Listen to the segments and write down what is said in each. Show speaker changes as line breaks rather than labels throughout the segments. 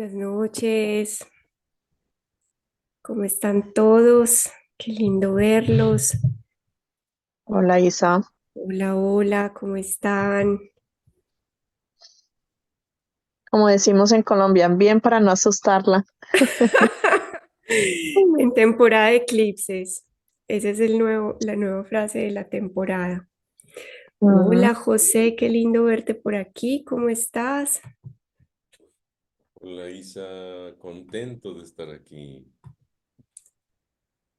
Buenas noches, ¿cómo están todos? Qué lindo verlos.
Hola Isa,
Hola, hola, ¿cómo están?
como decimos en Colombia, bien para no asustarla.
En temporada de eclipses. Esa es la nueva frase de la temporada.
Ujú.
Hola, José, qué lindo verte por aquí. ¿Cómo estás?
Hola Isa, contento de estar aquí.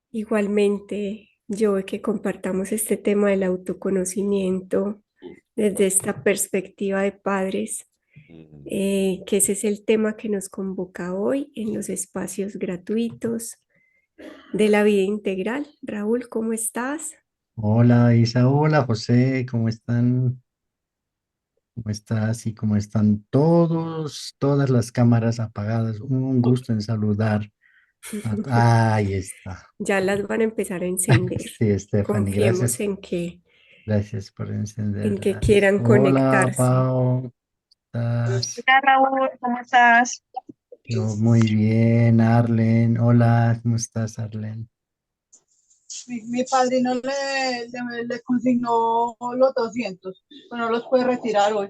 Igualmente, yo que compartamos este tema del autoconocimiento
Uf,
desde esta perspectiva de padres.
mm,
Que ese es el tema que nos convoca hoy en los espacios gratuitos de la vida integral. Raúl, ¿cómo estás?
Hola Isa, hola José, ¿cómo están? ¿Cómo estás? Y cómo están todas las cámaras apagadas. Un gusto en saludar. Ahí está.
Ya las van a empezar a encender.
Sí, Stephanie,
Confiemos
gracias por
en que
encenderlas.
quieran
Hola
conectarse.
Pau, ¿estás?
Hola Raúl, ¿cómo estás?
Yo muy bien, Arlen. Hola, ¿cómo estás, Arlen?
Mi padrino le consignó los 200, pero no los puede retirar hoy.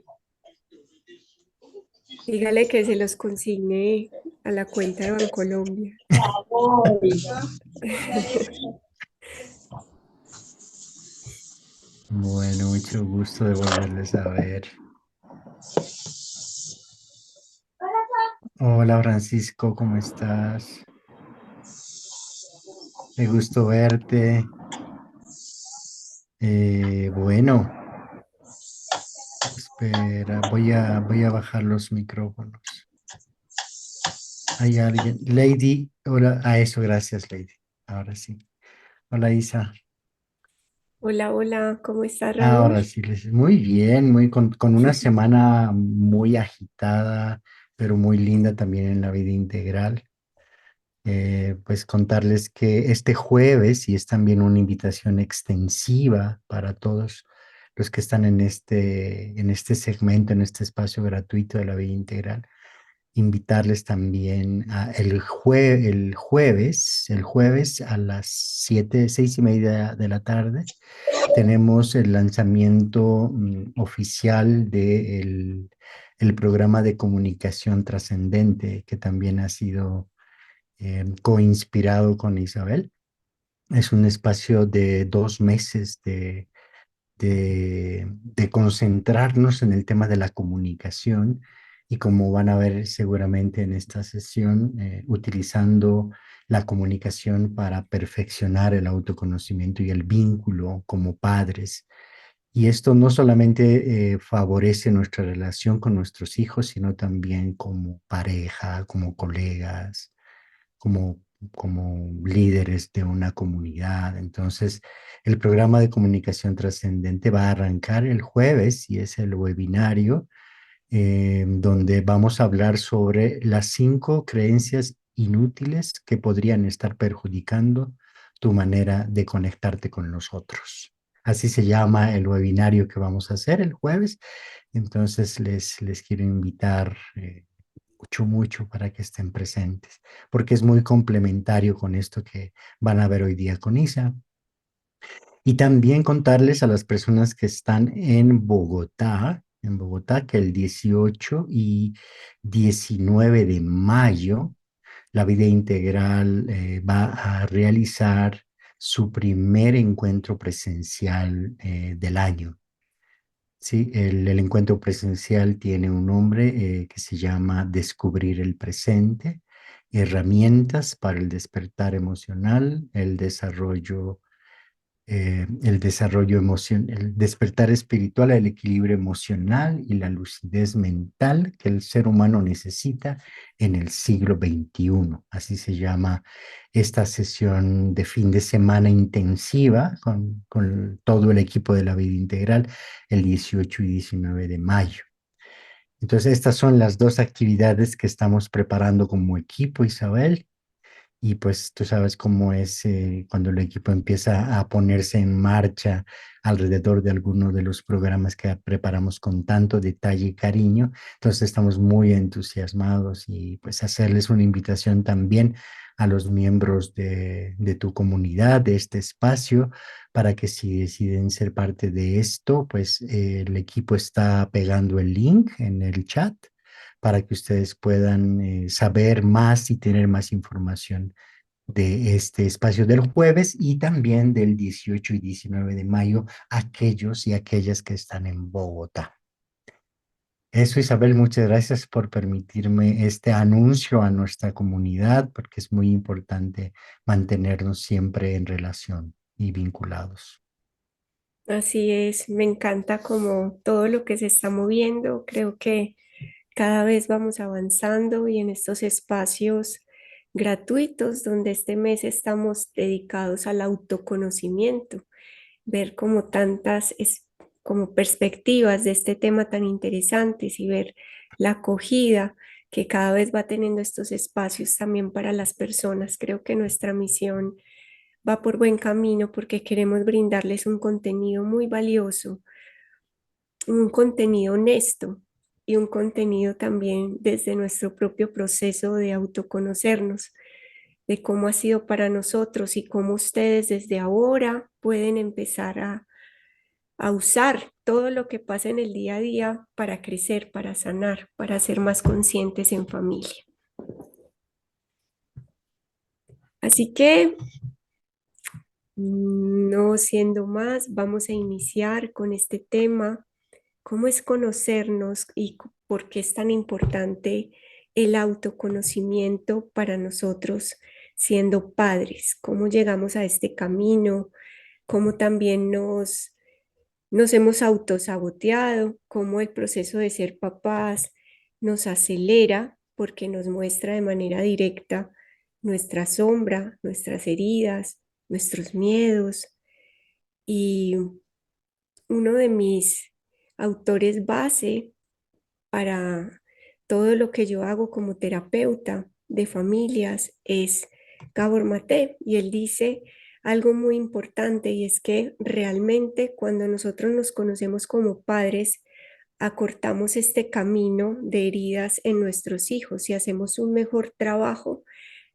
Dígale que se los consigne a la cuenta de Bancolombia.
Bueno, mucho gusto de volverles a ver. Hola Francisco, ¿cómo estás? Qué gusto verte. Bueno, espera, voy a bajar los micrófonos. ¿Hay alguien? Lady, hola, a eso, gracias, Lady. Ahora sí. Hola, Isa.
Hola, hola, ¿cómo está Raúl?
Ahora sí, muy bien, con una semana muy agitada, pero muy linda también en la vida integral. Pues contarles que este jueves, y es también una invitación extensiva para todos los que están en este segmento, en este espacio gratuito de la vida integral, invitarles también el jueves a las 6:30 de la tarde, tenemos el lanzamiento oficial del el programa de comunicación trascendente, que también ha sido coinspirado con Isabel. Es un espacio de 2 meses de concentrarnos en el tema de la comunicación y como van a ver seguramente en esta sesión, utilizando la comunicación para perfeccionar el autoconocimiento y el vínculo como padres. Y esto no solamente favorece nuestra relación con nuestros hijos, sino también como pareja, como colegas, como líderes de una comunidad. Entonces, el programa de comunicación trascendente va a arrancar el jueves y es el webinario donde vamos a hablar sobre las 5 creencias inútiles que podrían estar perjudicando tu manera de conectarte con los otros. Así se llama el webinario que vamos a hacer el jueves. Entonces les quiero invitar mucho, mucho para que estén presentes, porque es muy complementario con esto que van a ver hoy día con Isa. Y también contarles a las personas que están en Bogotá, que el 18 y 19 de mayo, la vida integral va a realizar su primer encuentro presencial del año. Sí, el encuentro presencial tiene un nombre que se llama Descubrir el presente, herramientas para el despertar emocional, el despertar espiritual, el equilibrio emocional y la lucidez mental que el ser humano necesita en el siglo XXI. Así se llama esta sesión de fin de semana intensiva con todo el equipo de la vida integral el 18 y 19 de mayo. Entonces, estas son las dos actividades que estamos preparando como equipo, Isabel. Y pues tú sabes cómo es cuando el equipo empieza a ponerse en marcha alrededor de alguno de los programas que preparamos con tanto detalle y cariño. Entonces estamos muy entusiasmados y pues hacerles una invitación también a los miembros de tu comunidad, de este espacio, para que si deciden ser parte de esto, pues el equipo está pegando el link en el chat para que ustedes puedan saber más y tener más información de este espacio del jueves y también del 18 y 19 de mayo, aquellos y aquellas que están en Bogotá. Eso, Isabel, muchas gracias por permitirme este anuncio a nuestra comunidad, porque es muy importante mantenernos siempre en relación y vinculados.
Así es, me encanta como todo lo que se está moviendo. Creo que cada vez vamos avanzando y en estos espacios gratuitos donde este mes estamos dedicados al autoconocimiento, ver como tantas como perspectivas de este tema tan interesantes y ver la acogida que cada vez va teniendo estos espacios también para las personas. Creo que nuestra misión va por buen camino porque queremos brindarles un contenido muy valioso, un contenido honesto y un contenido también desde nuestro propio proceso de autoconocernos, de cómo ha sido para nosotros y cómo ustedes desde ahora pueden empezar a usar todo lo que pasa en el día a día para crecer, para sanar, para ser más conscientes en familia. Así que, no siendo más, vamos a iniciar con este tema. ¿Cómo es conocernos y por qué es tan importante el autoconocimiento para nosotros siendo padres? ¿Cómo llegamos a este camino? ¿Cómo también nos hemos autosaboteado? ¿Cómo el proceso de ser papás nos acelera porque nos muestra de manera directa nuestra sombra, nuestras heridas, nuestros miedos? Y uno de mis autores base para todo lo que yo hago como terapeuta de familias es Gabor Maté, y él dice algo muy importante, y es que realmente cuando nosotros nos conocemos como padres, acortamos este camino de heridas en nuestros hijos y hacemos un mejor trabajo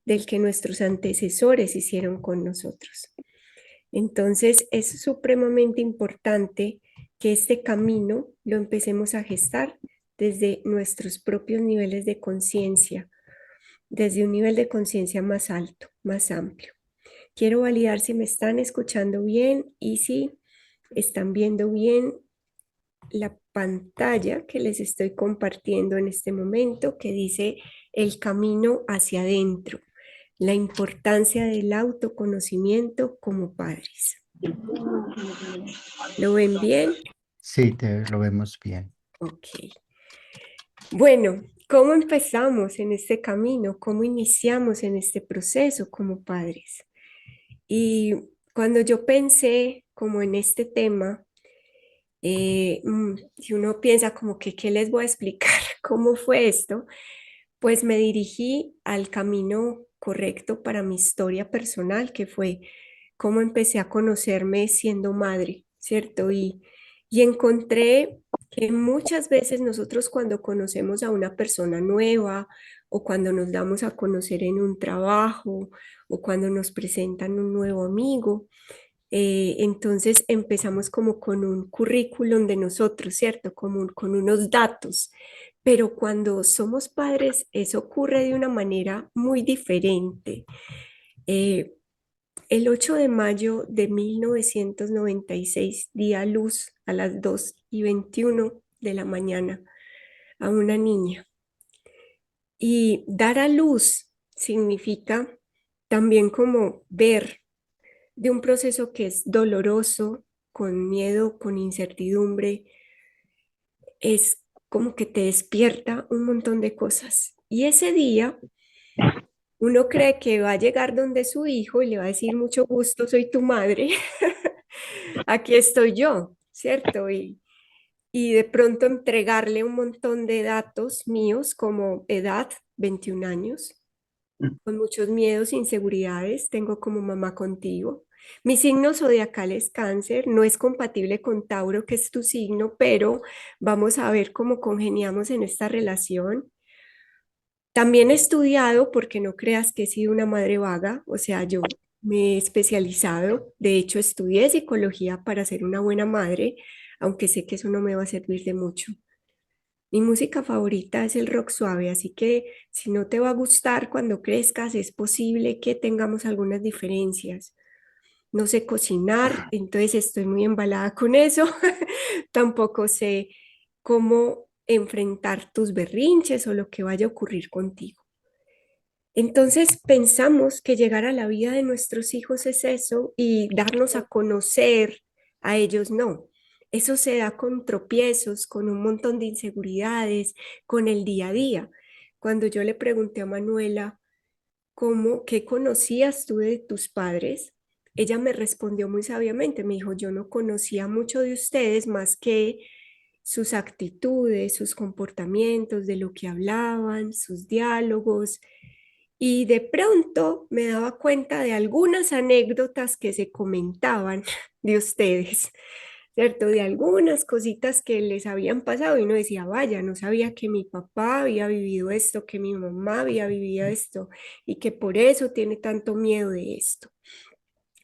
del que nuestros antecesores hicieron con nosotros. Entonces es supremamente importante que este camino lo empecemos a gestar desde nuestros propios niveles de conciencia, desde un nivel de conciencia más alto, más amplio. Quiero validar si me están escuchando bien y si están viendo bien la pantalla que les estoy compartiendo en este momento, que dice el camino hacia adentro, la importancia del autoconocimiento como padres. ¿Lo ven bien?
Sí, lo vemos bien.
Ok. Bueno, ¿cómo empezamos en este camino? ¿Cómo iniciamos en este proceso como padres? Y cuando yo pensé como en este tema, si uno piensa como que, ¿qué les voy a explicar? ¿Cómo fue esto? Pues me dirigí al camino correcto para mi historia personal, que fue cómo empecé a conocerme siendo madre, ¿cierto? Y encontré que muchas veces nosotros cuando conocemos a una persona nueva o cuando nos damos a conocer en un trabajo o cuando nos presentan un nuevo amigo, entonces empezamos como con un currículum de nosotros, ¿cierto? Como con unos datos. Pero cuando somos padres, eso ocurre de una manera muy diferente. Eh, el 8 de mayo de 1996 di a luz a las 2:21 de la mañana a una niña. Y dar a luz significa también como ver de un proceso que es doloroso, con miedo, con incertidumbre, es como que te despierta un montón de cosas. Y ese día uno cree que va a llegar donde su hijo y le va a decir, mucho gusto, soy tu madre, aquí estoy yo, ¿cierto? Y de pronto entregarle un montón de datos míos como edad, 21 años, con muchos miedos, inseguridades, tengo como mamá contigo. Mi signo zodiacal es Cáncer, no es compatible con Tauro, que es tu signo, pero vamos a ver cómo congeniamos en esta relación. También he estudiado, porque no creas que he sido una madre vaga, o sea, yo me he especializado, de hecho estudié psicología para ser una buena madre, aunque sé que eso no me va a servir de mucho. Mi música favorita es el rock suave, así que si no te va a gustar cuando crezcas, es posible que tengamos algunas diferencias. No sé cocinar, entonces estoy muy embalada con eso. Tampoco sé cómo enfrentar tus berrinches o lo que vaya a ocurrir contigo. Entonces pensamos que llegar a la vida de nuestros hijos es eso y darnos a conocer a ellos no. Eso se da con tropiezos, con un montón de inseguridades, con el día a día. Cuando yo le pregunté a Manuela qué conocías tú de tus padres, ella me respondió muy sabiamente, me dijo, yo no conocía mucho de ustedes más que sus actitudes, sus comportamientos, de lo que hablaban, sus diálogos, y de pronto me daba cuenta de algunas anécdotas que se comentaban de ustedes, ¿cierto? De algunas cositas que les habían pasado y uno decía, vaya, no sabía que mi papá había vivido esto, que mi mamá había vivido esto y que por eso tiene tanto miedo de esto.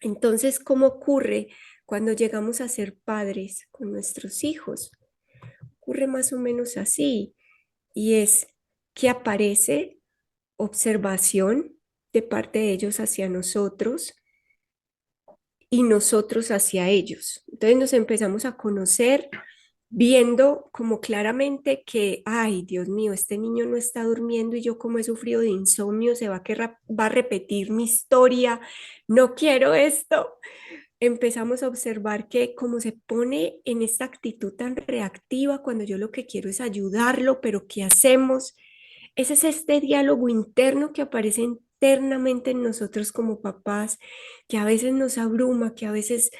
Entonces, ¿cómo ocurre cuando llegamos a ser padres con nuestros hijos? Ocurre más o menos así y es que aparece observación de parte de ellos hacia nosotros y nosotros hacia ellos. Entonces nos empezamos a conocer viendo como claramente que, ay, Dios mío, este niño no está durmiendo y yo como he sufrido de insomnio, va a repetir mi historia, no quiero esto. Empezamos a observar que como se pone en esta actitud tan reactiva cuando yo lo que quiero es ayudarlo, pero ¿qué hacemos? Ese es este diálogo interno que aparece internamente en nosotros como papás, que a veces nos abruma, que a veces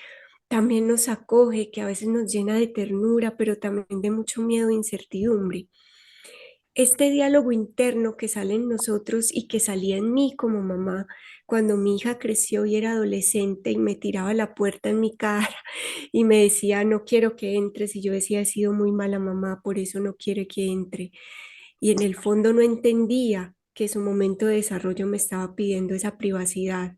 también nos acoge, que a veces nos llena de ternura, pero también de mucho miedo e incertidumbre. Este diálogo interno que sale en nosotros y que salía en mí como mamá cuando mi hija creció y era adolescente y me tiraba la puerta en mi cara y me decía, no quiero que entres, y yo decía, he sido muy mala mamá, por eso no quiere que entre. Y en el fondo no entendía que su momento de desarrollo me estaba pidiendo esa privacidad.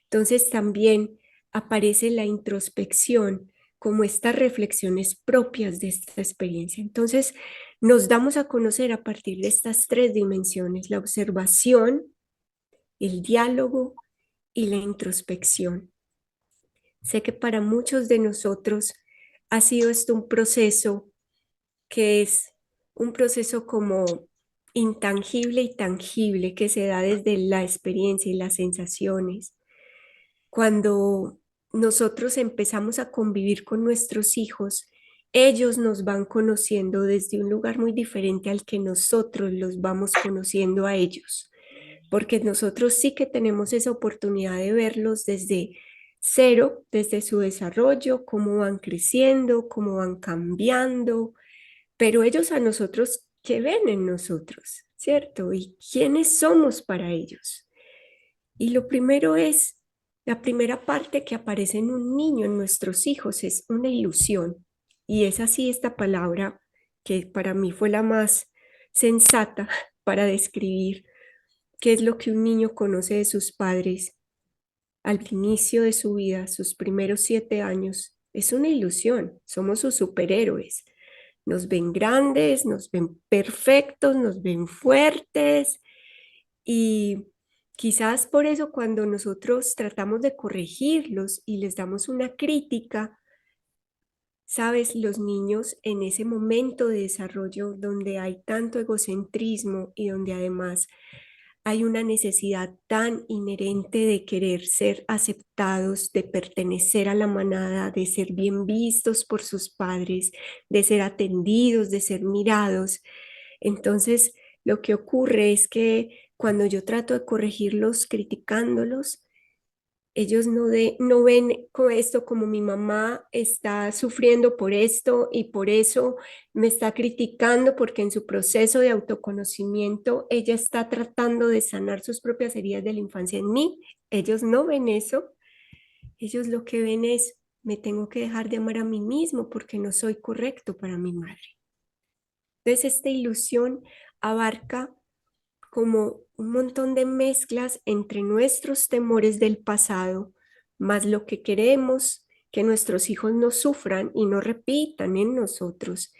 Entonces también aparece la introspección como estas reflexiones propias de esta experiencia. Entonces nos damos a conocer a partir de estas tres dimensiones: la observación, el diálogo y la introspección. Sé que para muchos de nosotros ha sido esto un proceso que es un proceso como intangible y tangible que se da desde la experiencia y las sensaciones. Cuando nosotros empezamos a convivir con nuestros hijos, ellos nos van conociendo desde un lugar muy diferente al que nosotros los vamos conociendo a ellos, porque nosotros sí que tenemos esa oportunidad de verlos desde cero, desde su desarrollo, cómo van creciendo, cómo van cambiando, pero ellos a nosotros, ¿qué ven en nosotros? ¿Cierto? ¿Y quiénes somos para ellos? Y lo primero es, la primera parte que aparece en un niño, en nuestros hijos, es una ilusión. Y es así esta palabra que para mí fue la más sensata para describir qué es lo que un niño conoce de sus padres al inicio de su vida, sus primeros 7 años. Es una ilusión, somos sus superhéroes. Nos ven grandes, nos ven perfectos, nos ven fuertes y quizás por eso cuando nosotros tratamos de corregirlos y les damos una crítica, sabes, los niños en ese momento de desarrollo donde hay tanto egocentrismo y donde además hay una necesidad tan inherente de querer ser aceptados, de pertenecer a la manada, de ser bien vistos por sus padres, de ser atendidos, de ser mirados. Entonces, lo que ocurre es que cuando yo trato de corregirlos criticándolos, Ellos no ven esto como mi mamá está sufriendo por esto y por eso me está criticando porque en su proceso de autoconocimiento ella está tratando de sanar sus propias heridas de la infancia en mí. Ellos no ven eso. Ellos lo que ven es, me tengo que dejar de amar a mí mismo porque no soy correcto para mi madre. Entonces, esta ilusión abarca como un montón de mezclas entre nuestros temores del pasado, más lo que queremos que nuestros hijos no sufran y no repitan en nosotros.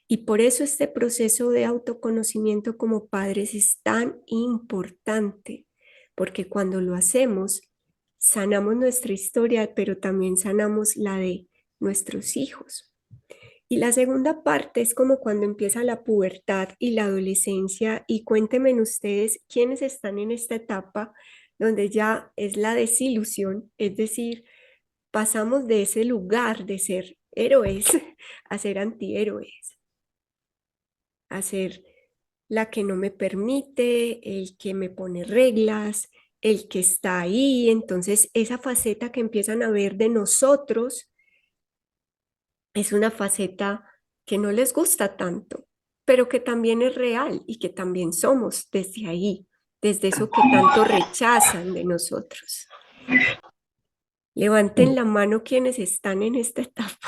Y por eso este proceso de autoconocimiento como padres es tan importante, porque cuando lo hacemos, sanamos nuestra historia, pero también sanamos la de nuestros hijos. Y la segunda parte es como cuando empieza la pubertad y la adolescencia. Y cuéntenme ustedes quiénes están en esta etapa donde ya es la desilusión, es decir, pasamos de ese lugar de ser héroes a ser antihéroes, a ser la que no me permite, el que me pone reglas, el que está ahí. Entonces, esa faceta que empiezan a ver de nosotros es una faceta que no les gusta tanto, pero que también es real y que también somos desde ahí, desde eso que tanto rechazan de nosotros. Levanten la mano quienes están en esta etapa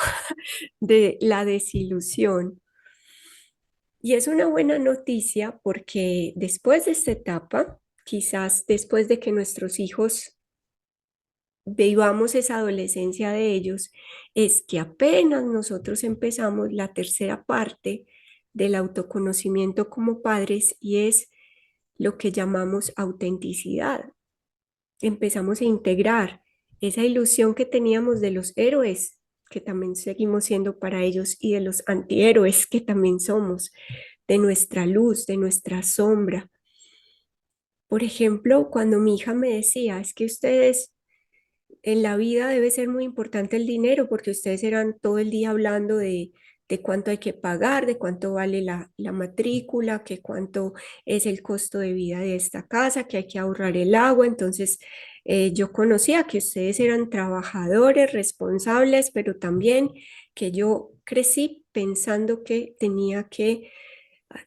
de la desilusión. Y es una buena noticia porque después de esta etapa, quizás después de que nuestros hijos vivamos esa adolescencia de ellos, es que apenas nosotros empezamos la tercera parte del autoconocimiento como padres y es lo que llamamos autenticidad. Empezamos a integrar esa ilusión que teníamos de los héroes, que también seguimos siendo para ellos, y de los antihéroes que también somos, de nuestra luz, de nuestra sombra. Por ejemplo, cuando mi hija me decía, es que ustedes en la vida debe ser muy importante el dinero porque ustedes eran todo el día hablando de cuánto hay que pagar, de cuánto vale la matrícula, que cuánto es el costo de vida de esta casa, que hay que ahorrar el agua. Entonces, yo conocía que ustedes eran trabajadores, responsables, pero también que yo crecí pensando que tenía que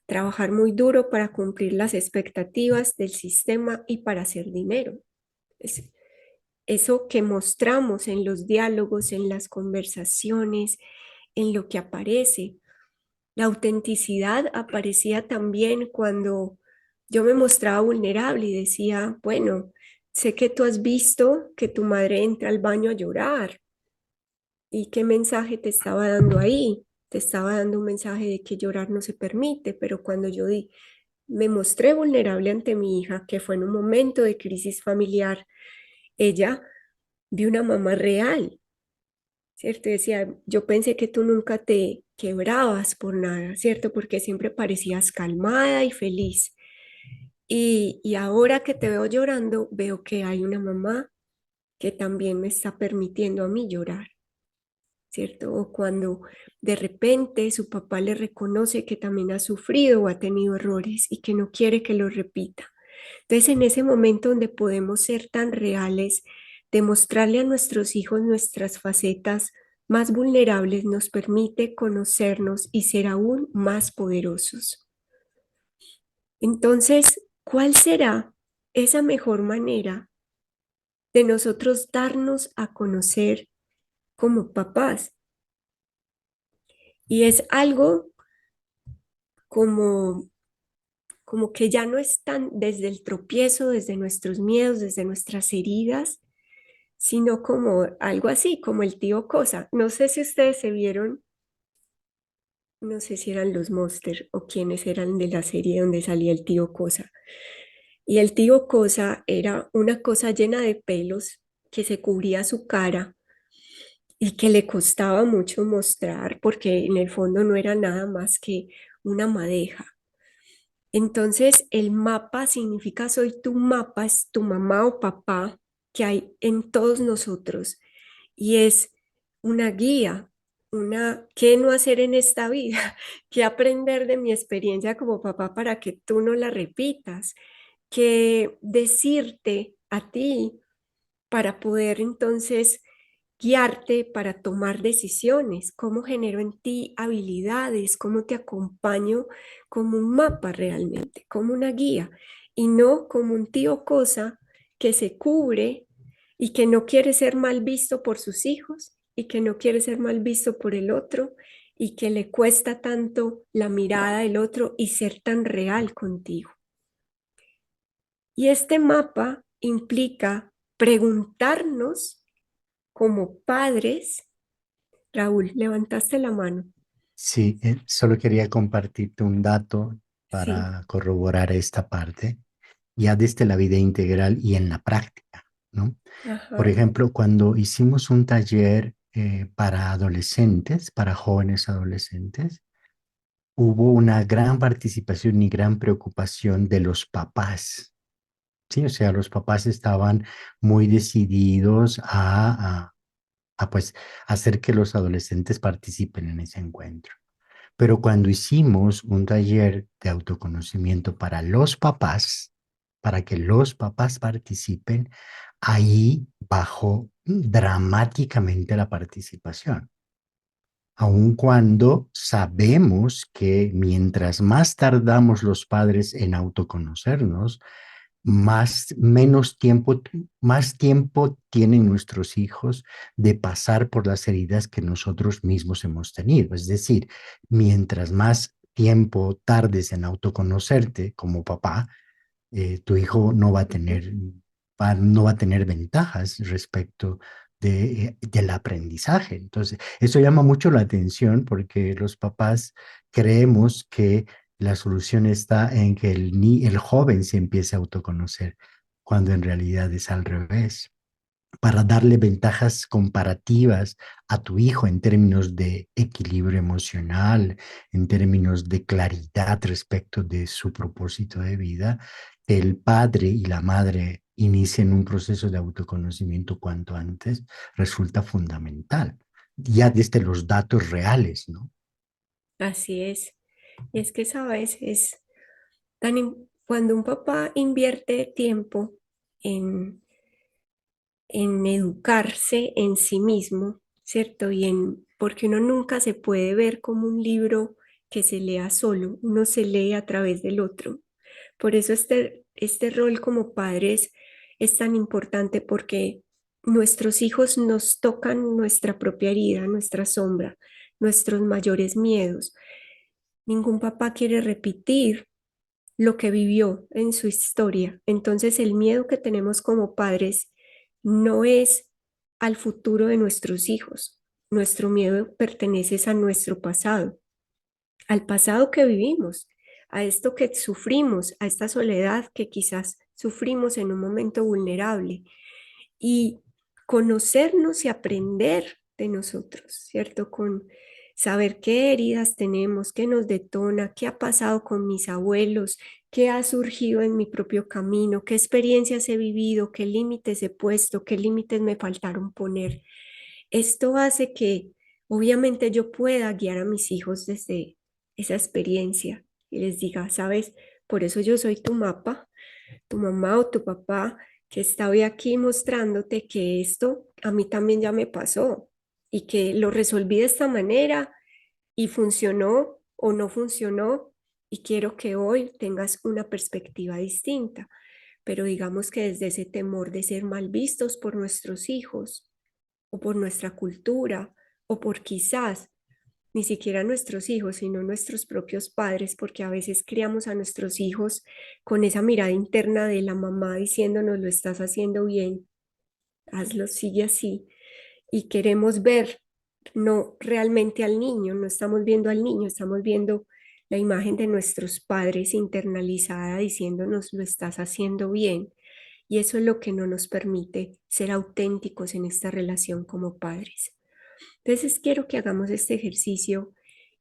trabajar muy duro para cumplir las expectativas del sistema y para hacer dinero. Eso que mostramos en los diálogos, en las conversaciones, en lo que aparece. La autenticidad aparecía también cuando yo me mostraba vulnerable y decía, bueno, sé que tú has visto que tu madre entra al baño a llorar. ¿Y qué mensaje te estaba dando ahí? Te estaba dando un mensaje de que llorar no se permite, pero cuando yo me mostré vulnerable ante mi hija, que fue en un momento de crisis familiar, ella vio una mamá real, ¿cierto? Decía, yo pensé que tú nunca te quebrabas por nada, ¿cierto? Porque siempre parecías calmada y feliz. Y ahora que te veo llorando, veo que hay una mamá que también me está permitiendo a mí llorar, ¿cierto? O cuando de repente su papá le reconoce que también ha sufrido o ha tenido errores y que no quiere que lo repita. Entonces, en ese momento donde podemos ser tan reales, demostrarle a nuestros hijos nuestras facetas más vulnerables nos permite conocernos y ser aún más poderosos. Entonces, ¿cuál será esa mejor manera de nosotros darnos a conocer como papás? Y es algo como que ya no están desde el tropiezo, desde nuestros miedos, desde nuestras heridas, sino como algo así, como el tío Cosa. No sé si ustedes se vieron, no sé si eran los Monster o quiénes eran de la serie donde salía el tío Cosa. Y el tío Cosa era una cosa llena de pelos que se cubría su cara y que le costaba mucho mostrar porque en el fondo no era nada más que una madeja. Entonces, el mapa significa soy tu mapa, es tu mamá o papá que hay en todos nosotros y es una guía, qué no hacer en esta vida, qué aprender de mi experiencia como papá para que tú no la repitas, qué decirte a ti para poder entonces guiarte para tomar decisiones, cómo genero en ti habilidades, cómo te acompaño como un mapa realmente, como una guía, y no como un tío cosa que se cubre y que no quiere ser mal visto por sus hijos y que no quiere ser mal visto por el otro y que le cuesta tanto la mirada del otro y ser tan real contigo. Y este mapa implica preguntarnos como padres. Raúl, levantaste la mano.
Sí, solo quería compartirte un dato
Sí.
para corroborar esta parte, ya desde la vida integral y en la práctica, ¿no? Por
Ajá.
ejemplo, cuando hicimos un taller para adolescentes, para jóvenes adolescentes, hubo una gran participación y gran preocupación de los papás. Sí, o sea, los papás estaban muy decididos pues hacer que los adolescentes participen en ese encuentro. Pero cuando hicimos un taller de autoconocimiento para los papás, para que los papás participen, ahí bajó dramáticamente la participación. Aun cuando sabemos que mientras más tardamos los padres en autoconocernos, más tiempo tienen nuestros hijos de pasar por las heridas que nosotros mismos hemos tenido. Es decir, mientras más tiempo tardes en autoconocerte como papá, tu hijo no va a tener ventajas respecto del aprendizaje. Entonces, eso llama mucho la atención porque los papás creemos que la solución está en que el joven se empiece a autoconocer, cuando en realidad es al revés, para darle ventajas comparativas a tu hijo en términos de equilibrio emocional, en términos de claridad respecto de su propósito de vida, que el padre y la madre inicien un proceso de autoconocimiento cuanto antes resulta fundamental, ya desde los datos reales, ¿no?
Así es. Y es que, sabes, cuando un papá invierte tiempo en, en educarse en sí mismo, ¿cierto? Porque uno nunca se puede ver como un libro que se lea solo, uno se lee a través del otro. Por eso este rol como padres es tan importante porque nuestros hijos nos tocan nuestra propia herida, nuestra sombra, nuestros mayores miedos. Ningún papá quiere repetir lo que vivió en su historia. Entonces el miedo que tenemos como padres no es al futuro de nuestros hijos. Nuestro miedo pertenece a nuestro pasado, al pasado que vivimos, a esto que sufrimos, a esta soledad que quizás sufrimos en un momento vulnerable y conocernos y aprender de nosotros, ¿cierto? Con saber qué heridas tenemos, qué nos detona, qué ha pasado con mis abuelos, qué ha surgido en mi propio camino, qué experiencias he vivido, qué límites he puesto, qué límites me faltaron poner. Esto hace que obviamente yo pueda guiar a mis hijos desde esa experiencia y les diga, sabes, por eso yo soy tu mapa, tu mamá o tu papá, que está hoy aquí mostrándote que esto a mí también ya me pasó y que lo resolví de esta manera y funcionó o no funcionó y quiero que hoy tengas una perspectiva distinta. Pero digamos que desde ese temor de ser mal vistos por nuestros hijos o por nuestra cultura o por quizás ni siquiera nuestros hijos, sino nuestros propios padres, porque a veces criamos a nuestros hijos con esa mirada interna de la mamá diciéndonos lo estás haciendo bien, hazlo, sigue así, y queremos ver no realmente al niño, no estamos viendo al niño, estamos viendo la imagen de nuestros padres internalizada diciéndonos lo estás haciendo bien. Y eso es lo que no nos permite ser auténticos en esta relación como padres. Entonces quiero que hagamos este ejercicio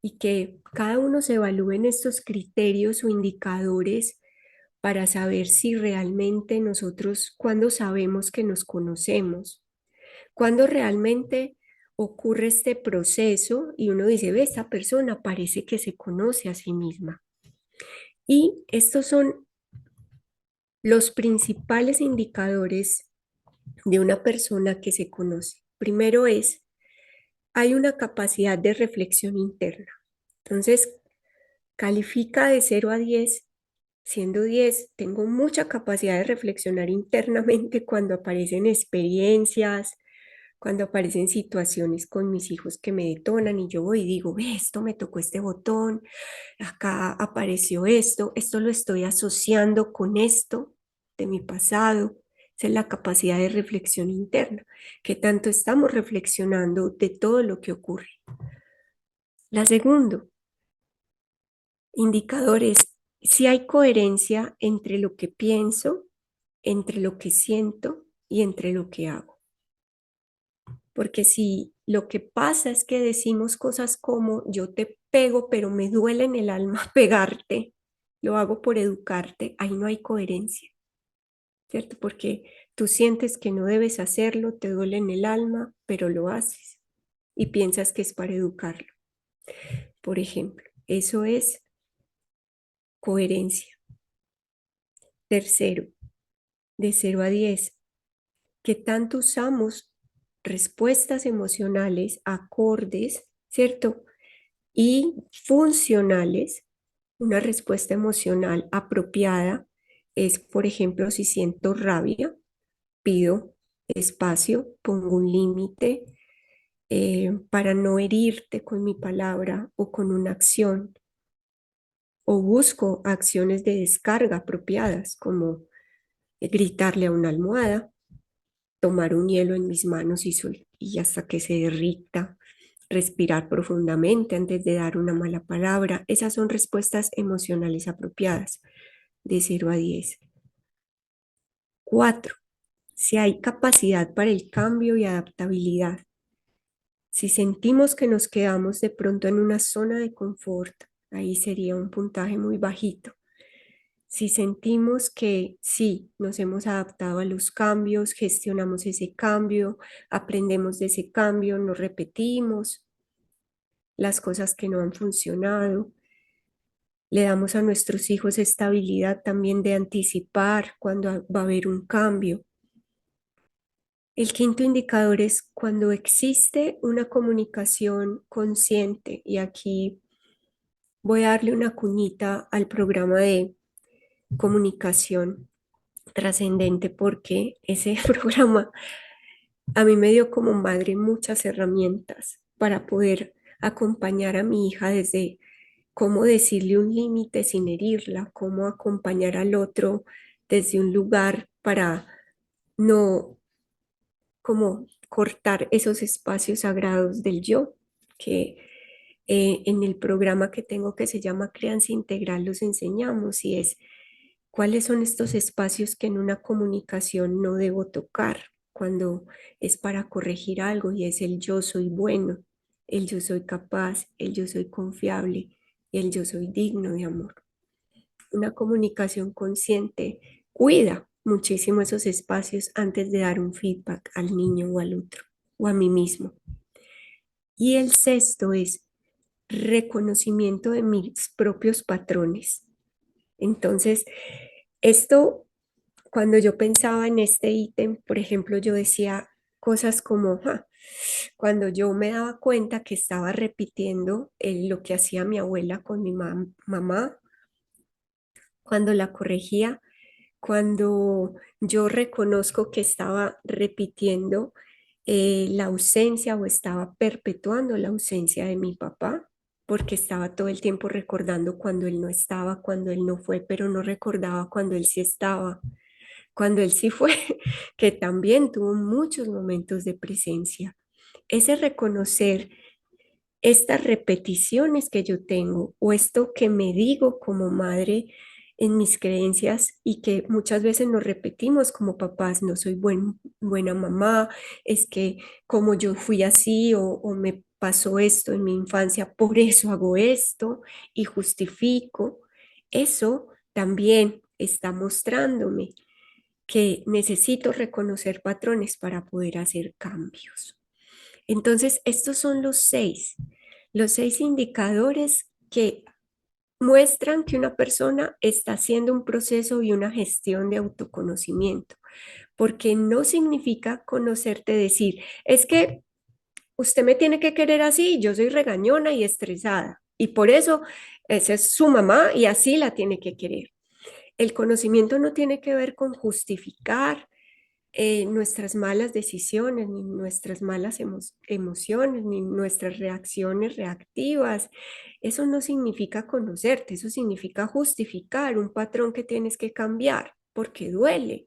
y que cada uno se evalúe en estos criterios o indicadores para saber si realmente nosotros, cuando sabemos que nos conocemos, cuando realmente ocurre este proceso y uno dice, ve, esta persona parece que se conoce a sí misma. Y estos son los principales indicadores de una persona que se conoce. Primero hay una capacidad de reflexión interna. Entonces, califica de 0 a 10. Siendo 10, tengo mucha capacidad de reflexionar internamente cuando aparecen experiencias, cuando aparecen situaciones con mis hijos que me detonan y yo voy y digo, ve, esto me tocó este botón, acá apareció esto lo estoy asociando con esto de mi pasado. Esa es la capacidad de reflexión interna, que tanto estamos reflexionando de todo lo que ocurre. La segunda indicador es si hay coherencia entre lo que pienso, entre lo que siento y entre lo que hago. Porque si lo que pasa es que decimos cosas como yo te pego, pero me duele en el alma pegarte, lo hago por educarte, ahí no hay coherencia, ¿cierto? Porque tú sientes que no debes hacerlo, te duele en el alma, pero lo haces y piensas que es para educarlo. Por ejemplo, eso es coherencia. Tercero, de 0 a 10, ¿qué tanto usamos respuestas emocionales acordes, ¿cierto? Y funcionales? Una respuesta emocional apropiada es, por ejemplo, si siento rabia, pido espacio, pongo un límite para no herirte con mi palabra o con una acción, o busco acciones de descarga apropiadas, como gritarle a una almohada, tomar un hielo en mis manos y hasta que se derrita, respirar profundamente antes de dar una mala palabra. Esas son respuestas emocionales apropiadas, de 0 a 10. 4. Si hay capacidad para el cambio y adaptabilidad. Si sentimos que nos quedamos de pronto en una zona de confort, ahí sería un puntaje muy bajito. Si sentimos que sí, nos hemos adaptado a los cambios, gestionamos ese cambio, aprendemos de ese cambio, no repetimos las cosas que no han funcionado, le damos a nuestros hijos estabilidad también de anticipar cuando va a haber un cambio. El quinto indicador es cuando existe una comunicación consciente, y aquí voy a darle una cuñita al programa de comunicación trascendente, porque ese programa a mí me dio como madre muchas herramientas para poder acompañar a mi hija desde cómo decirle un límite sin herirla, cómo acompañar al otro desde un lugar para no como cortar esos espacios sagrados del yo, que en el programa que tengo que se llama Crianza Integral los enseñamos, y es cuáles son estos espacios que en una comunicación no debo tocar cuando es para corregir algo, y es el yo soy bueno, el yo soy capaz, el yo soy confiable y el yo soy digno de amor. Una comunicación consciente cuida muchísimo esos espacios antes de dar un feedback al niño o al otro o a mí mismo. Y el sexto es reconocimiento de mis propios patrones. Entonces, esto, cuando yo pensaba en este ítem, por ejemplo, yo decía cosas como, cuando yo me daba cuenta que estaba repitiendo lo que hacía mi abuela con mi mamá, cuando la corregía, cuando yo reconozco que estaba repitiendo la ausencia o estaba perpetuando la ausencia de mi papá, porque estaba todo el tiempo recordando cuando él no estaba, cuando él no fue, pero no recordaba cuando él sí estaba, cuando él sí fue, que también tuvo muchos momentos de presencia. Ese reconocer estas repeticiones que yo tengo o esto que me digo como madre en mis creencias, y que muchas veces nos repetimos como papás: no soy buena mamá, es que como yo fui así o me pasó esto en mi infancia, por eso hago esto y justifico. Eso también está mostrándome que necesito reconocer patrones para poder hacer cambios. Entonces, estos son los seis indicadores que muestran que una persona está haciendo un proceso y una gestión de autoconocimiento. porque no significa conocerte decir, es que usted me tiene que querer así, yo soy regañona y estresada, y por eso esa es su mamá y así la tiene que querer. El conocimiento no tiene que ver con justificar nuestras malas decisiones, ni nuestras malas emociones, ni nuestras reacciones reactivas. Eso no significa conocerte, eso significa justificar un patrón que tienes que cambiar, porque duele.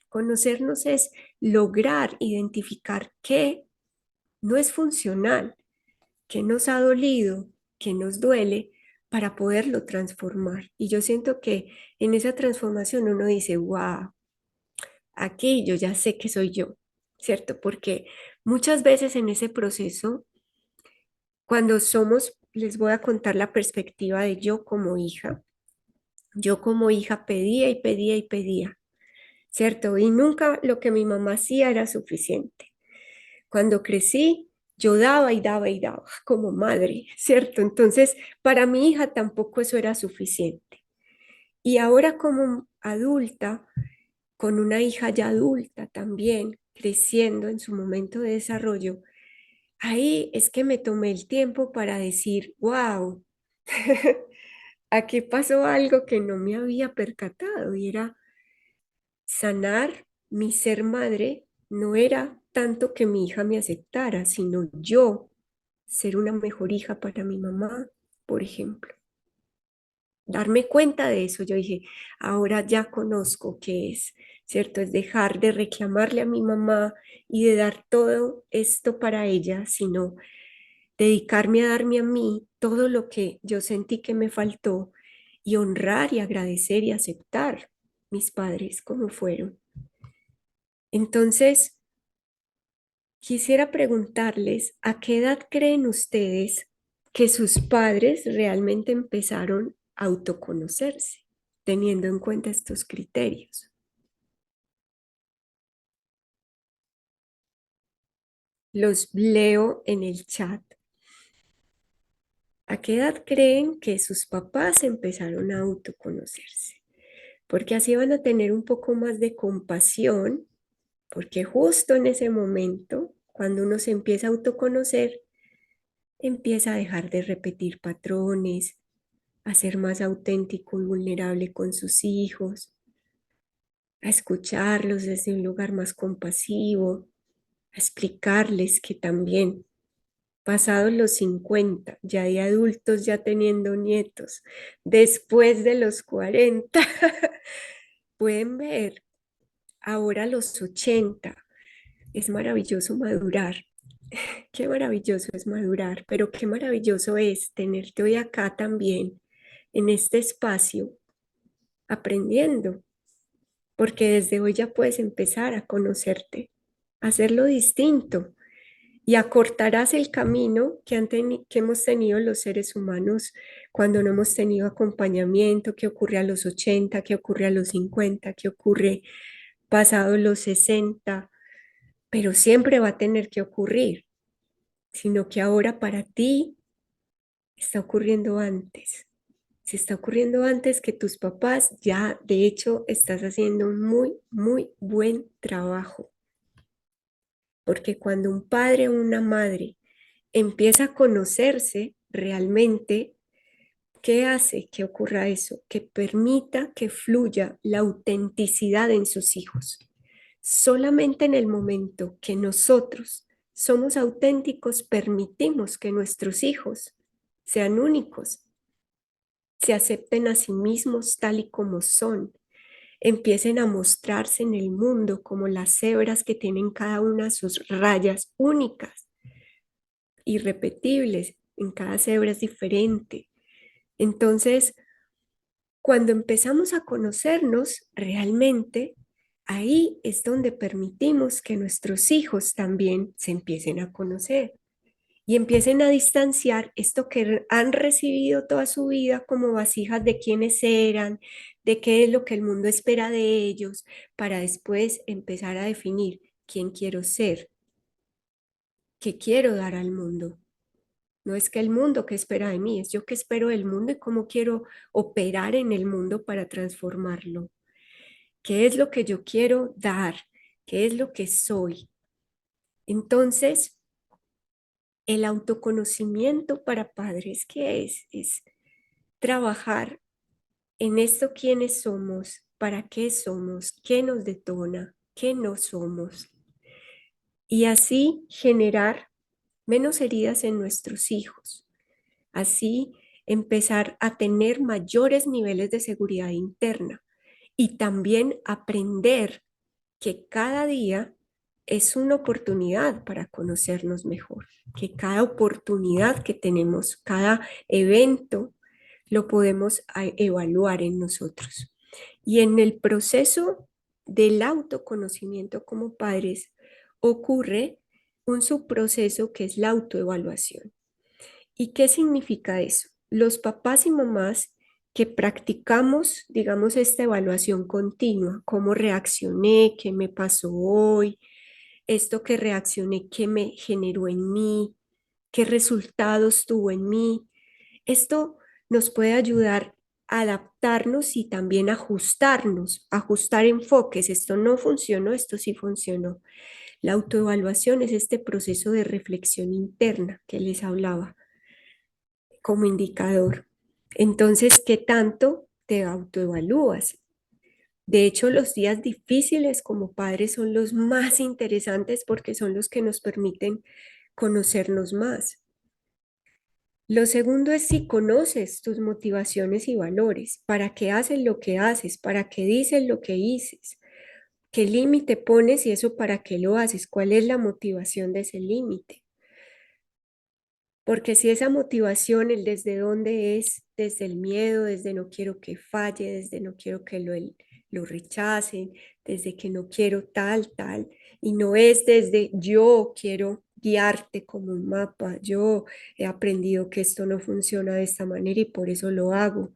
Conocernos es lograr identificar qué no es funcional, qué nos ha dolido, qué nos duele, para poderlo transformar. Y yo siento que en esa transformación uno dice, wow, aquí yo ya sé que soy yo, ¿cierto? Porque muchas veces en ese proceso, cuando somos, les voy a contar la perspectiva de yo como hija. Yo como hija pedía y pedía y pedía, ¿cierto? Y nunca lo que mi mamá hacía era suficiente. Cuando crecí, yo daba y daba y daba como madre, ¿cierto? Entonces, para mi hija tampoco eso era suficiente. Y ahora como adulta, con una hija ya adulta también, creciendo en su momento de desarrollo, ahí es que me tomé el tiempo para decir, wow, aquí pasó algo que no me había percatado y era sanar mi ser madre. No era tanto que mi hija me aceptara, sino yo ser una mejor hija para mi mamá, por ejemplo. Darme cuenta de eso, yo dije, ahora ya conozco qué es, ¿cierto? Es dejar de reclamarle a mi mamá y de dar todo esto para ella, sino dedicarme a darme a mí todo lo que yo sentí que me faltó y honrar y agradecer y aceptar mis padres como fueron. Entonces, quisiera preguntarles, ¿a qué edad creen ustedes que sus padres realmente empezaron a autoconocerse, teniendo en cuenta estos criterios? Los leo en el chat. ¿A qué edad creen que sus papás empezaron a autoconocerse? Porque así van a tener un poco más de compasión, porque justo en ese momento, cuando uno se empieza a autoconocer, empieza a dejar de repetir patrones, a ser más auténtico y vulnerable con sus hijos, a escucharlos desde un lugar más compasivo, a explicarles que también, pasados los 50, ya de adultos, ya teniendo nietos, después de los 40, pueden ver ahora los 80. Es maravilloso madurar. Qué maravilloso es madurar, pero qué maravilloso es tenerte hoy acá también, en este espacio, aprendiendo, porque desde hoy ya puedes empezar a conocerte, a hacerlo distinto y acortarás el camino que hemos tenido los seres humanos cuando no hemos tenido acompañamiento, que ocurre a los 80, que ocurre a los 50, que ocurre pasados los 60, pero siempre va a tener que ocurrir, sino que ahora para ti está ocurriendo antes. Si está ocurriendo antes que tus papás, ya de hecho estás haciendo un muy, muy buen trabajo. Porque cuando un padre o una madre empieza a conocerse realmente, ¿qué hace que ocurra eso? Que permita que fluya la autenticidad en sus hijos. Solamente en el momento que nosotros somos auténticos, permitimos que nuestros hijos sean únicos, se acepten a sí mismos tal y como son, empiecen a mostrarse en el mundo como las cebras que tienen cada una sus rayas únicas, irrepetibles, en cada cebra es diferente. Entonces, cuando empezamos a conocernos realmente, ahí es donde permitimos que nuestros hijos también se empiecen a conocer y empiecen a distanciar esto que han recibido toda su vida como vasijas de quiénes eran, de qué es lo que el mundo espera de ellos, para después empezar a definir quién quiero ser, qué quiero dar al mundo. No es que el mundo que espera de mí, es yo que espero del mundo y cómo quiero operar en el mundo para transformarlo. ¿Qué es lo que yo quiero dar ¿Qué es lo que soy? Entonces, el autoconocimiento para padres, ¿qué es? Es trabajar en esto, quiénes somos, para qué somos, qué nos detona, qué no somos. Y así generar menos heridas en nuestros hijos. Así empezar a tener mayores niveles de seguridad interna y también aprender que cada día es una oportunidad para conocernos mejor, que cada oportunidad que tenemos, cada evento, lo podemos evaluar en nosotros. Y en el proceso del autoconocimiento como padres ocurre un subproceso que es la autoevaluación. ¿Y qué significa eso? Los papás y mamás que practicamos, digamos, esta evaluación continua, cómo reaccioné, qué me pasó hoy, esto que reaccioné, qué me generó en mí, qué resultados tuvo en mí. Esto nos puede ayudar a adaptarnos y también ajustarnos, ajustar enfoques. Esto no funcionó, esto sí funcionó. La autoevaluación es este proceso de reflexión interna que les hablaba como indicador. Entonces, ¿qué tanto te autoevalúas? De hecho, los días difíciles como padres son los más interesantes porque son los que nos permiten conocernos más. Lo segundo es si conoces tus motivaciones y valores, para qué haces lo que haces, para qué dices lo que dices, qué límite pones y eso para qué lo haces, cuál es la motivación de ese límite. Porque si esa motivación, el desde dónde es, desde el miedo, desde no quiero que falle, desde no quiero que lo rechacen, desde que no quiero tal, y no es desde yo quiero guiarte como un mapa, yo he aprendido que esto no funciona de esta manera y por eso lo hago.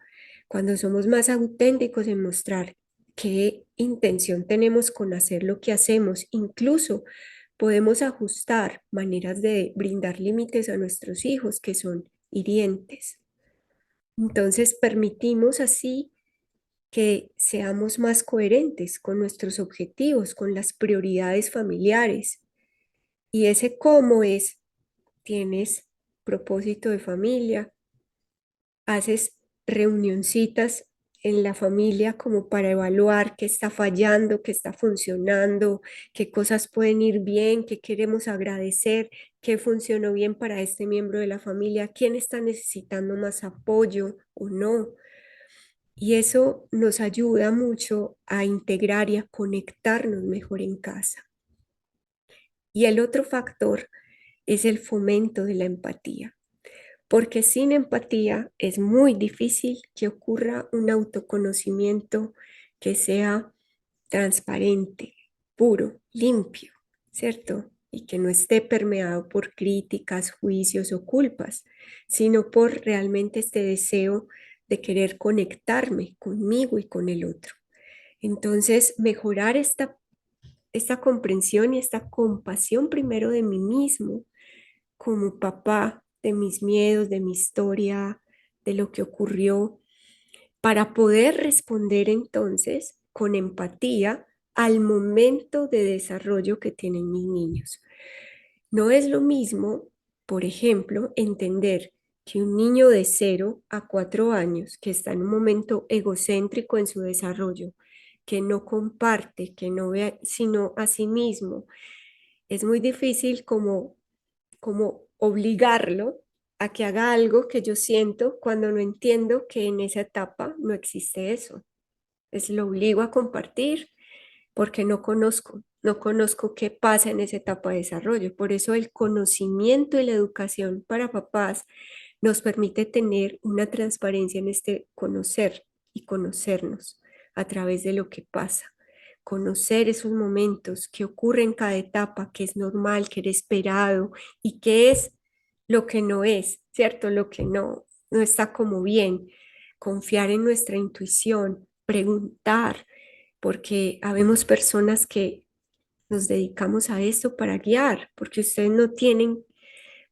Cuando somos más auténticos en mostrar qué intención tenemos con hacer lo que hacemos, incluso podemos ajustar maneras de brindar límites a nuestros hijos que son hirientes. Entonces permitimos así que seamos más coherentes con nuestros objetivos, con las prioridades familiares. Y ese cómo es, tienes propósito de familia, haces reunioncitas en la familia como para evaluar qué está fallando, qué está funcionando, qué cosas pueden ir bien, qué queremos agradecer, qué funcionó bien para este miembro de la familia, quién está necesitando más apoyo o no. Y eso nos ayuda mucho a integrar y a conectarnos mejor en casa. Y el otro factor es el fomento de la empatía, porque sin empatía es muy difícil que ocurra un autoconocimiento que sea transparente, puro, limpio, ¿cierto? Y que no esté permeado por críticas, juicios o culpas, sino por realmente este deseo de querer conectarme conmigo y con el otro. Entonces, mejorar esta comprensión y esta compasión primero de mí mismo como papá, de mis miedos, de mi historia, de lo que ocurrió, para poder responder entonces con empatía al momento de desarrollo que tienen mis niños. No es lo mismo, por ejemplo, entender que un niño de 0 a 4 años, que está en un momento egocéntrico en su desarrollo, que no comparte, que no ve sino a sí mismo, es muy difícil como obligarlo a que haga algo que yo siento cuando no entiendo que en esa etapa no existe eso. Es lo obligo a compartir porque no conozco qué pasa en esa etapa de desarrollo. Por eso el conocimiento y la educación para papás nos permite tener una transparencia en este conocer y conocernos a través de lo que pasa. Conocer esos momentos que ocurren en cada etapa, que es normal, que era esperado y que es lo que no es, ¿cierto? Lo que no está como bien. Confiar en nuestra intuición, preguntar, porque habemos personas que nos dedicamos a esto para guiar, porque ustedes no tienen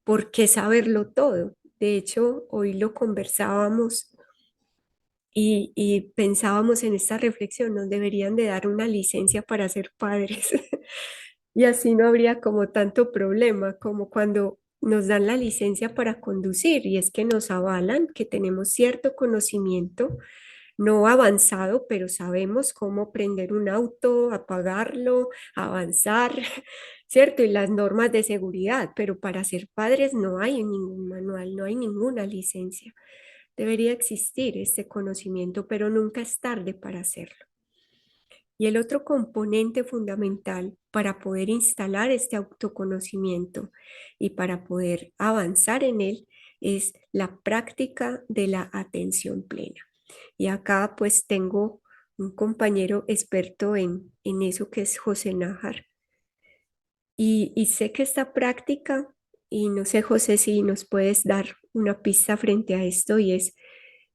por qué saberlo todo. De hecho, hoy lo conversábamos y pensábamos en esta reflexión, nos deberían de dar una licencia para ser padres. Y así no habría como tanto problema como cuando nos dan la licencia para conducir y es que nos avalan que tenemos cierto conocimiento, no avanzado, pero sabemos cómo prender un auto, apagarlo, avanzar, ¿cierto? Y las normas de seguridad, pero para ser padres no hay ningún manual, no hay ninguna licencia. Debería existir este conocimiento, pero nunca es tarde para hacerlo. Y el otro componente fundamental para poder instalar este autoconocimiento y para poder avanzar en él es la práctica de la atención plena. Y acá pues tengo un compañero experto en eso que es José Nájar. Y sé que esta práctica, y no sé José si nos puedes dar una pista frente a esto, y es,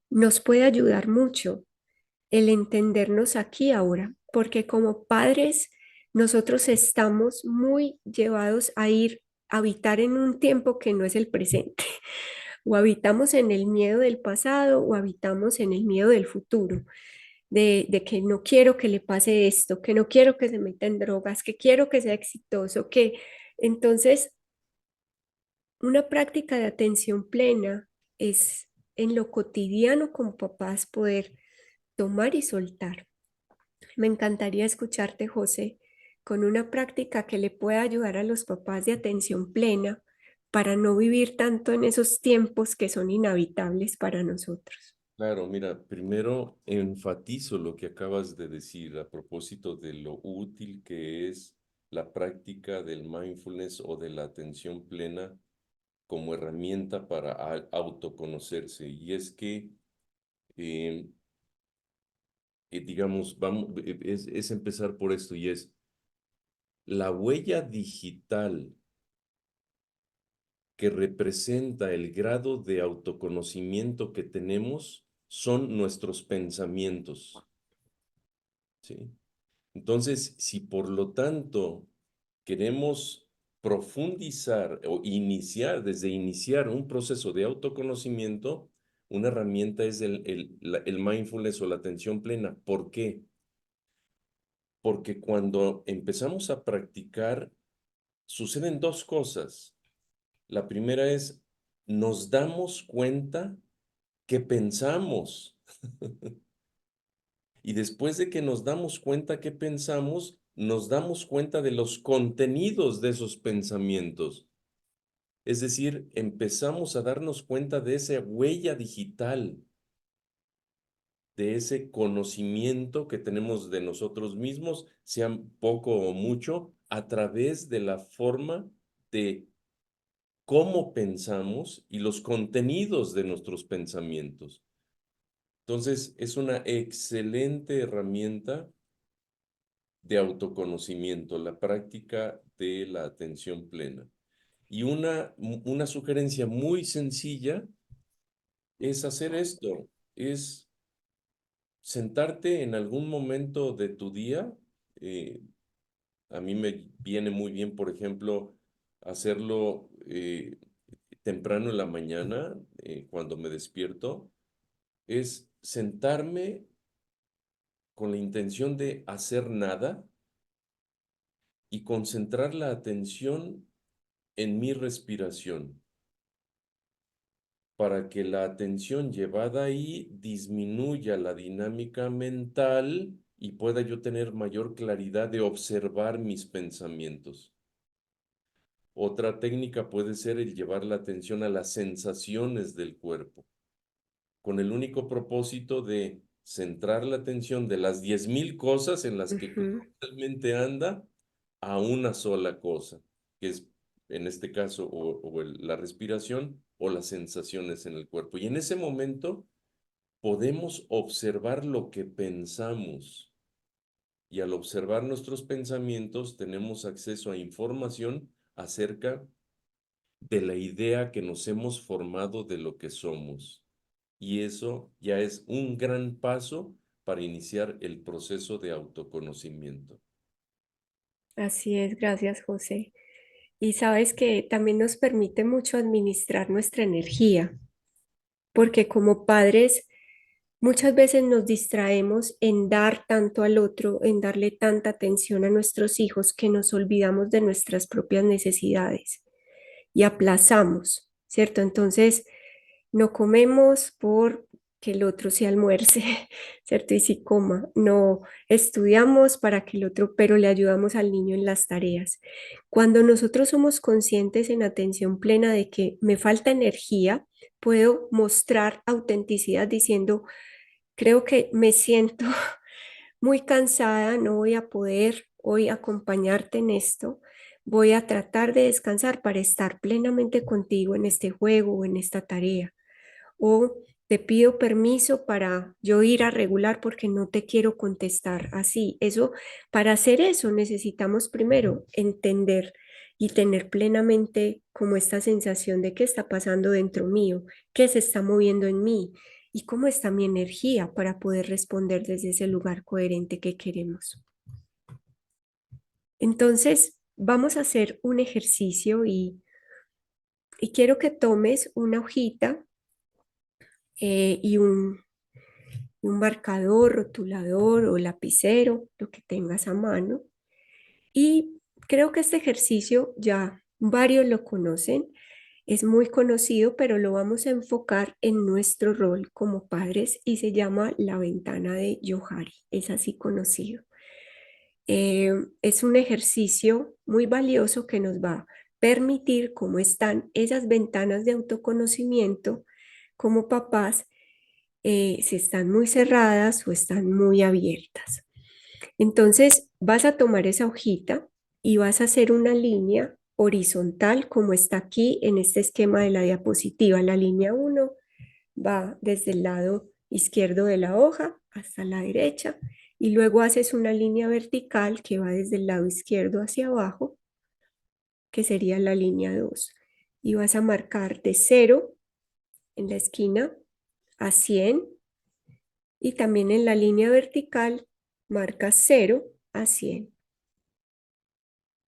nos puede ayudar mucho el entendernos aquí ahora, porque como padres nosotros estamos muy llevados a ir a habitar en un tiempo que no es el presente, o habitamos en el miedo del pasado o habitamos en el miedo del futuro, de que no quiero que le pase esto, que no quiero que se meta en drogas, que quiero que sea exitoso, que entonces una práctica de atención plena es en lo cotidiano con papás poder tomar y soltar. Me encantaría escucharte, José, con una práctica que le pueda ayudar a los papás de atención plena para no vivir tanto en esos tiempos que son inhabitables para nosotros.
Claro, mira, primero enfatizo lo que acabas de decir a propósito de lo útil que es la práctica del mindfulness o de la atención plena como herramienta para autoconocerse. Y es que, eh, digamos, vamos, es empezar por esto y es la huella digital que representa el grado de autoconocimiento que tenemos son nuestros pensamientos, ¿sí? Entonces, si por lo tanto queremos profundizar o iniciar, desde iniciar un proceso de autoconocimiento, una herramienta es el mindfulness o la atención plena. ¿Por qué? Porque cuando empezamos a practicar, suceden dos cosas. La primera es, nos damos cuenta que pensamos. Y después de que nos damos cuenta que pensamos, nos damos cuenta de los contenidos de esos pensamientos. Es decir, empezamos a darnos cuenta de esa huella digital, de ese conocimiento que tenemos de nosotros mismos, sea poco o mucho, a través de la forma de cómo pensamos y los contenidos de nuestros pensamientos. Entonces, es una excelente herramienta de autoconocimiento, la práctica de la atención plena. Y una sugerencia muy sencilla es hacer esto, es sentarte en algún momento de tu día. eh, a mí me viene muy bien, por ejemplo, hacerlo temprano en la mañana, cuando me despierto, es sentarme con la intención de hacer nada y concentrar la atención en mi respiración, para que la atención llevada ahí disminuya la dinámica mental y pueda yo tener mayor claridad de observar mis pensamientos. Otra técnica puede ser el llevar la atención a las sensaciones del cuerpo, con el único propósito de centrar la atención de las 10,000 cosas en las que
Ujú.
realmente anda a una sola cosa, que es en este caso la respiración o las sensaciones en el cuerpo. Y en ese momento podemos observar lo que pensamos. Y al observar nuestros pensamientos tenemos acceso a información acerca de la idea que nos hemos formado de lo que somos. Y eso ya es un gran paso para iniciar el proceso de autoconocimiento.
Así es, gracias, José. Y sabes que también nos permite mucho administrar nuestra energía, porque como padres Muchas veces nos distraemos en dar tanto al otro, en darle tanta atención a nuestros hijos que nos olvidamos de nuestras propias necesidades y aplazamos, ¿cierto? Entonces, no comemos por que el otro se almuerce, ¿cierto? Y si coma, no estudiamos para que el otro, pero le ayudamos al niño en las tareas. Cuando nosotros somos conscientes en atención plena de que me falta energía, puedo mostrar autenticidad diciendo, creo que me siento muy cansada, no voy a poder hoy acompañarte en esto. Voy a tratar de descansar para estar plenamente contigo en este juego o en esta tarea. O te pido permiso para yo ir a regular porque no te quiero contestar así. Eso, para hacer eso necesitamos primero entender y tener plenamente como esta sensación de qué está pasando dentro mío, qué se está moviendo en mí y cómo está mi energía para poder responder desde ese lugar coherente que queremos. Entonces, vamos a hacer un ejercicio y quiero que tomes una hojita y un marcador, rotulador o lapicero, lo que tengas a mano. Y creo que este ejercicio ya varios lo conocen, es muy conocido, pero lo vamos a enfocar en nuestro rol como padres y se llama la ventana de Johari, es así conocido. Es un ejercicio muy valioso que nos va a permitir cómo están esas ventanas de autoconocimiento como papás, si están muy cerradas o están muy abiertas. Entonces vas a tomar esa hojita y vas a hacer una línea horizontal como está aquí en este esquema de la diapositiva. La línea 1 va desde el lado izquierdo de la hoja hasta la derecha y luego haces una línea vertical que va desde el lado izquierdo hacia abajo, que sería la línea 2. Y vas a marcar de 0 en la esquina a 100 y también en la línea vertical marcas 0 a 100.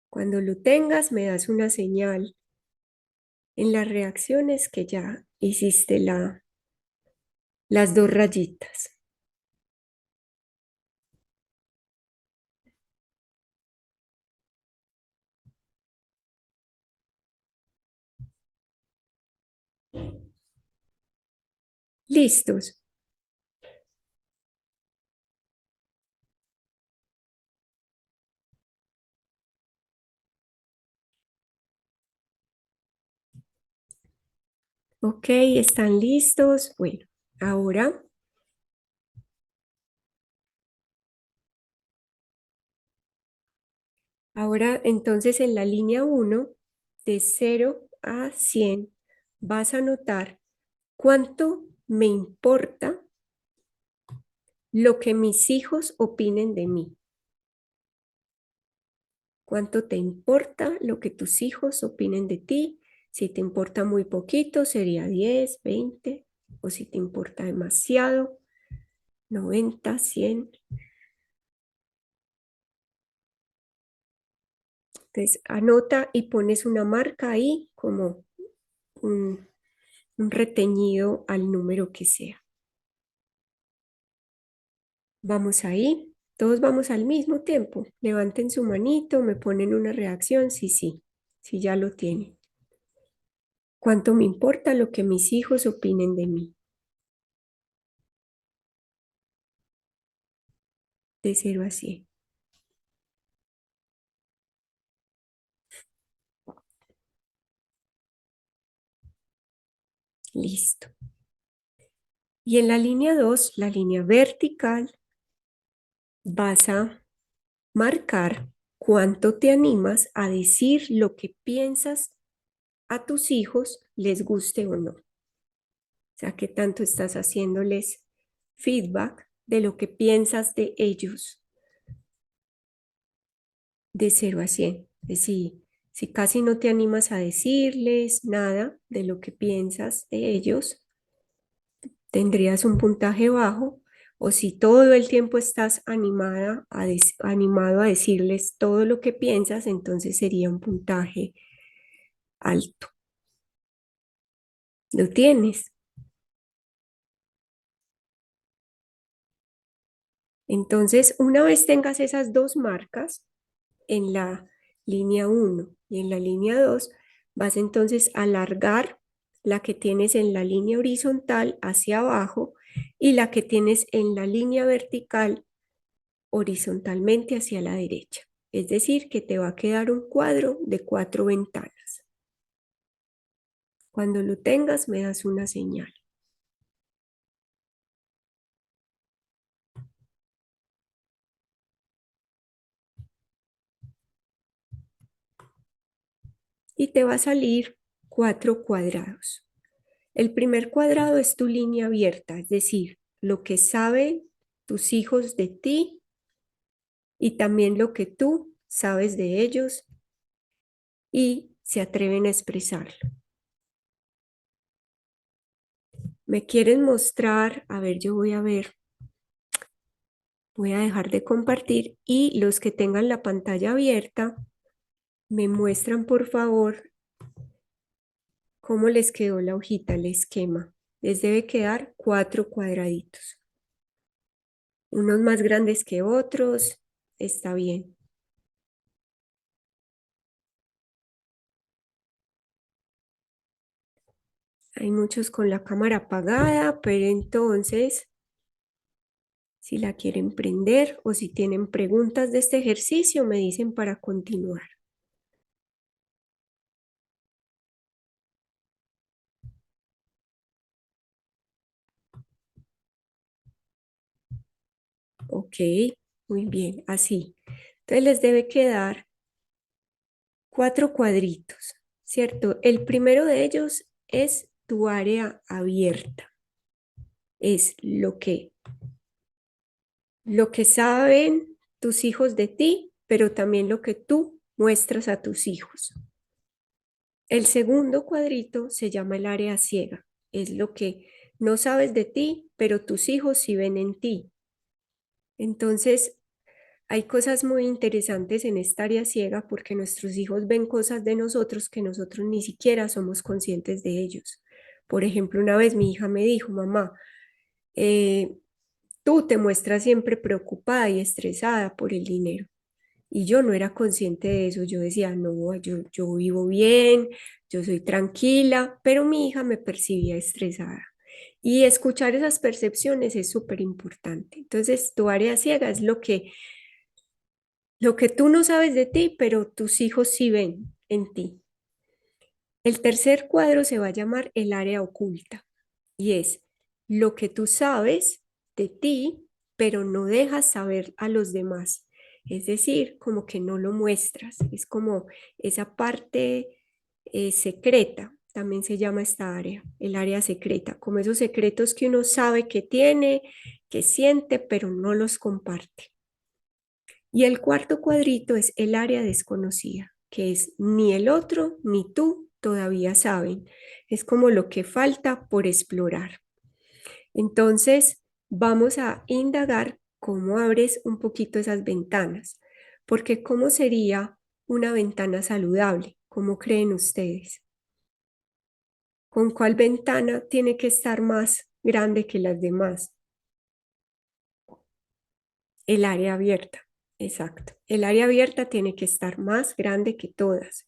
Cuando lo tengas me das una señal en las reacciones que ya hiciste las dos rayitas. ¿Listos? Ok, ¿están listos? Bueno, ahora entonces en la línea 1, de 0 a 100, vas a notar cuánto me importa lo que mis hijos opinen de mí. ¿Cuánto te importa lo que tus hijos opinen de ti? Si te importa muy poquito, sería 10, 20, o si te importa demasiado, 90, 100. Entonces, anota y pones una marca ahí como un, un reteñido al número que sea. Vamos ahí, todos vamos al mismo tiempo. Levanten su manito, me ponen una reacción, sí, sí, sí ya lo tienen. ¿Cuánto me importa lo que mis hijos opinen de mí? De 0 a 100. Listo. Y en la línea 2, la línea vertical, vas a marcar cuánto te animas a decir lo que piensas a tus hijos, les guste o no. O sea, qué tanto estás haciéndoles feedback de lo que piensas de ellos de 0 a 100. Es decir, si casi no te animas a decirles nada de lo que piensas de ellos, tendrías un puntaje bajo. O si todo el tiempo estás animado a decirles todo lo que piensas, entonces sería un puntaje alto. ¿Lo tienes? Entonces, una vez tengas esas dos marcas en la línea 1 y en la línea 2, vas entonces a alargar la que tienes en la línea horizontal hacia abajo y la que tienes en la línea vertical horizontalmente hacia la derecha. Es decir, que te va a quedar un cuadro de 4 ventanas. Cuando lo tengas, me das una señal. Y te va a salir 4 cuadrados. El primer cuadrado es tu línea abierta, es decir, lo que saben tus hijos de ti y también lo que tú sabes de ellos y se atreven a expresarlo. ¿Me quieren mostrar? A ver, yo voy a ver. Voy a dejar de compartir y los que tengan la pantalla abierta, me muestran por favor cómo les quedó la hojita, el esquema. Les debe quedar 4 cuadraditos. Unos más grandes que otros, está bien. Hay muchos con la cámara apagada, pero entonces, si la quieren prender o si tienen preguntas de este ejercicio, me dicen para continuar. Ok, muy bien, así. Entonces les debe quedar 4 cuadritos, ¿cierto? El primero de ellos es tu área abierta. Es lo que saben tus hijos de ti, pero también lo que tú muestras a tus hijos. El segundo cuadrito se llama el área ciega. Es lo que no sabes de ti, pero tus hijos sí ven en ti. Entonces, hay cosas muy interesantes en esta área ciega porque nuestros hijos ven cosas de nosotros que nosotros ni siquiera somos conscientes de ellos. Por ejemplo, una vez mi hija me dijo, mamá, tú te muestras siempre preocupada y estresada por el dinero. Y yo no era consciente de eso. Yo decía, no, yo vivo bien, yo soy tranquila, pero mi hija me percibía estresada. Y escuchar esas percepciones es súper importante. Entonces, tu área ciega es lo que tú no sabes de ti, pero tus hijos sí ven en ti. El tercer cuadro se va a llamar el área oculta y es lo que tú sabes de ti, pero no dejas saber a los demás. Es decir, como que no lo muestras. Es como esa parte secreta, también se llama esta área, el área secreta, como esos secretos que uno sabe que tiene, que siente, pero no los comparte. Y el cuarto cuadrito es el área desconocida, que es ni el otro ni tú todavía saben. Es como lo que falta por explorar. Entonces, vamos a indagar cómo abres un poquito esas ventanas, porque ¿cómo sería una ventana saludable? ¿Cómo creen ustedes? ¿Con cuál ventana tiene que estar más grande que las demás? El área abierta, exacto. El área abierta tiene que estar más grande que todas.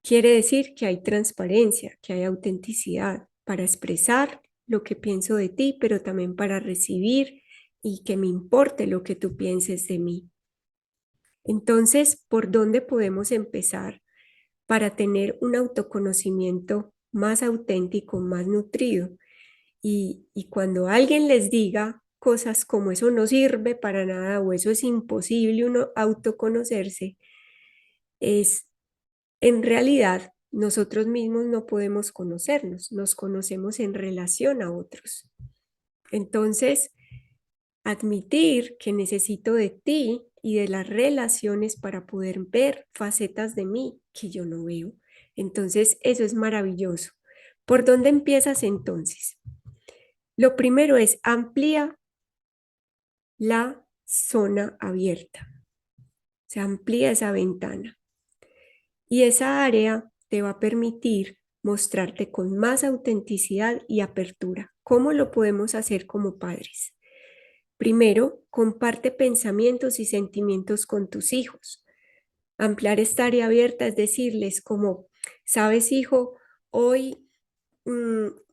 Quiere decir que hay transparencia, que hay autenticidad para expresar lo que pienso de ti, pero también para recibir y que me importe lo que tú pienses de mí. Entonces, ¿por dónde podemos empezar para tener un autoconocimiento más auténtico, más nutrido? Y cuando alguien les diga cosas como eso no sirve para nada o eso es imposible uno autoconocerse, es en realidad nosotros mismos no podemos conocernos, nos conocemos en relación a otros. Entonces, admitir que necesito de ti y de las relaciones para poder ver facetas de mí que yo no veo. Entonces, eso es maravilloso. ¿Por dónde empiezas entonces? Lo primero es amplía la zona abierta. Se amplía esa ventana. Y esa área te va a permitir mostrarte con más autenticidad y apertura. ¿Cómo lo podemos hacer como padres? Primero, comparte pensamientos y sentimientos con tus hijos. Ampliar esta área abierta es decirles como, sabes, hijo, hoy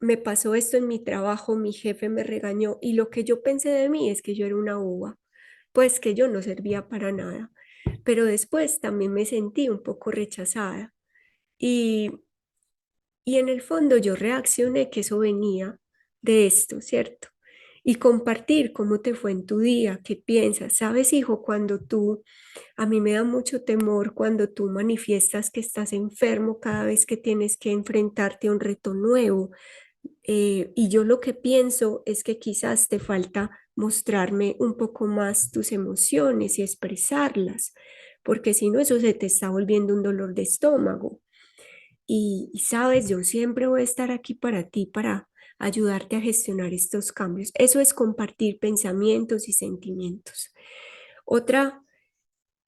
me pasó esto en mi trabajo, mi jefe me regañó y lo que yo pensé de mí es que yo era una boba, pues que yo no servía para nada. Pero después también me sentí un poco rechazada y, y en el fondo yo reaccioné que eso venía de esto, ¿cierto? Y compartir cómo te fue en tu día, qué piensas. Sabes, hijo, a mí me da mucho temor cuando tú manifiestas que estás enfermo cada vez que tienes que enfrentarte a un reto nuevo. Y yo lo que pienso es que quizás te falta mostrarme un poco más tus emociones y expresarlas, porque si no, eso se te está volviendo un dolor de estómago. Y sabes, yo siempre voy a estar aquí para ti, para ayudarte a gestionar estos cambios. Eso es compartir pensamientos y sentimientos. Otra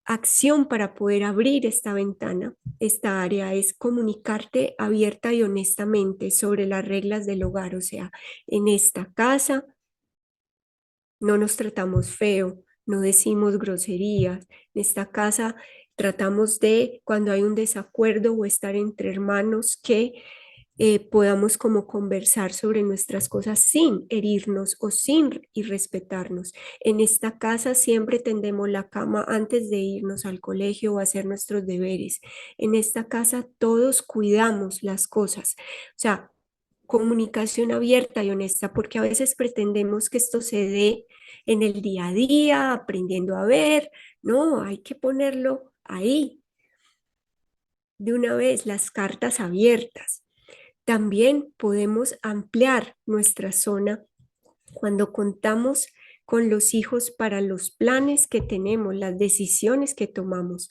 acción para poder abrir esta ventana, esta área, es comunicarte abierta y honestamente sobre las reglas del hogar. O sea, en esta casa no nos tratamos feo, no decimos groserías. En esta casa tratamos de, cuando hay un desacuerdo o estar entre hermanos, que podamos como conversar sobre nuestras cosas sin herirnos o sin irrespetarnos. En esta casa siempre tendemos la cama antes de irnos al colegio o hacer nuestros deberes. En esta casa todos cuidamos las cosas. O sea, comunicación abierta y honesta, porque a veces pretendemos que esto se dé en el día a día, aprendiendo a ver. No, hay que ponerlo ahí de una vez, las cartas abiertas. También podemos ampliar nuestra zona cuando contamos con los hijos para los planes que tenemos, las decisiones que tomamos.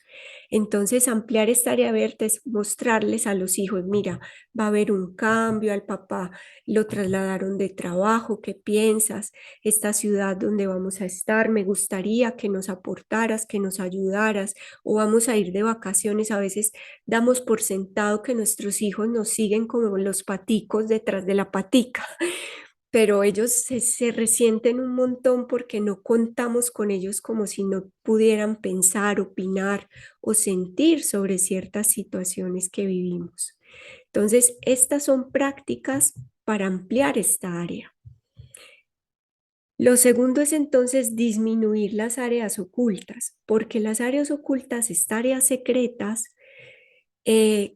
Entonces, ampliar esta área abierta es mostrarles a los hijos, mira, va a haber un cambio, al papá lo trasladaron de trabajo, ¿qué piensas? Esta ciudad donde vamos a estar, me gustaría que nos aportaras, que nos ayudaras, o vamos a ir de vacaciones. A veces damos por sentado que nuestros hijos nos siguen como los paticos detrás de la patica, pero ellos se resienten un montón porque no contamos con ellos como si no pudieran pensar, opinar o sentir sobre ciertas situaciones que vivimos. Entonces, estas son prácticas para ampliar esta área. Lo segundo es entonces disminuir las áreas ocultas, porque las áreas ocultas, estas áreas secretas,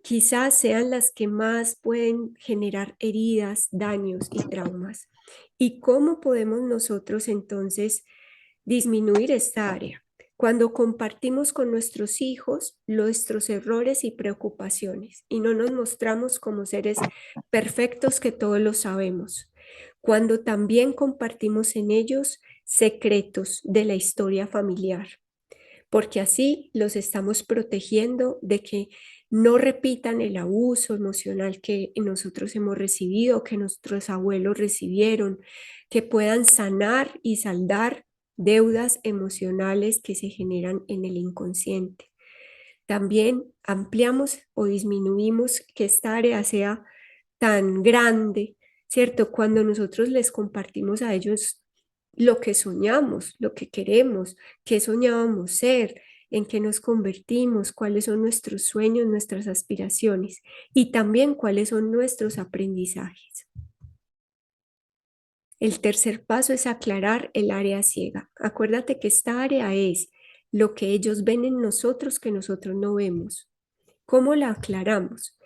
quizás sean las que más pueden generar heridas, daños y traumas. ¿Y cómo podemos nosotros entonces disminuir esta área? Cuando compartimos con nuestros hijos nuestros errores y preocupaciones y no nos mostramos como seres perfectos que todos lo sabemos. Cuando también compartimos en ellos secretos de la historia familiar, porque así los estamos protegiendo de que no repitan el abuso emocional que nosotros hemos recibido, que nuestros abuelos recibieron, que puedan sanar y saldar deudas emocionales que se generan en el inconsciente. También ampliamos o disminuimos que esta área sea tan grande, ¿cierto? Cuando nosotros les compartimos a ellos lo que soñamos, lo que queremos, qué soñábamos ser, en qué nos convertimos, cuáles son nuestros sueños, nuestras aspiraciones y también cuáles son nuestros aprendizajes. El tercer paso es aclarar el área ciega. Acuérdate que esta área es lo que ellos ven en nosotros que nosotros no vemos. ¿Cómo la aclaramos?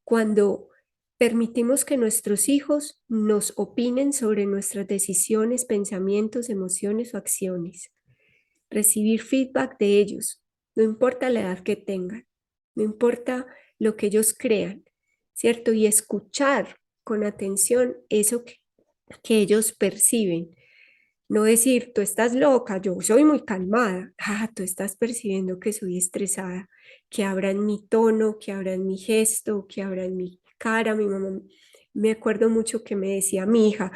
Cuando permitimos que nuestros hijos nos opinen sobre nuestras decisiones, pensamientos, emociones o acciones. Recibir feedback de ellos, no importa la edad que tengan, no importa lo que ellos crean, ¿cierto? Y escuchar con atención eso que ellos perciben. No decir, tú estás loca, yo soy muy calmada. Ah, tú estás percibiendo que soy estresada, que habrá en mi tono, que habrá en mi gesto, que habrá en mi cara. Mi mamá, me acuerdo mucho que me decía mi hija,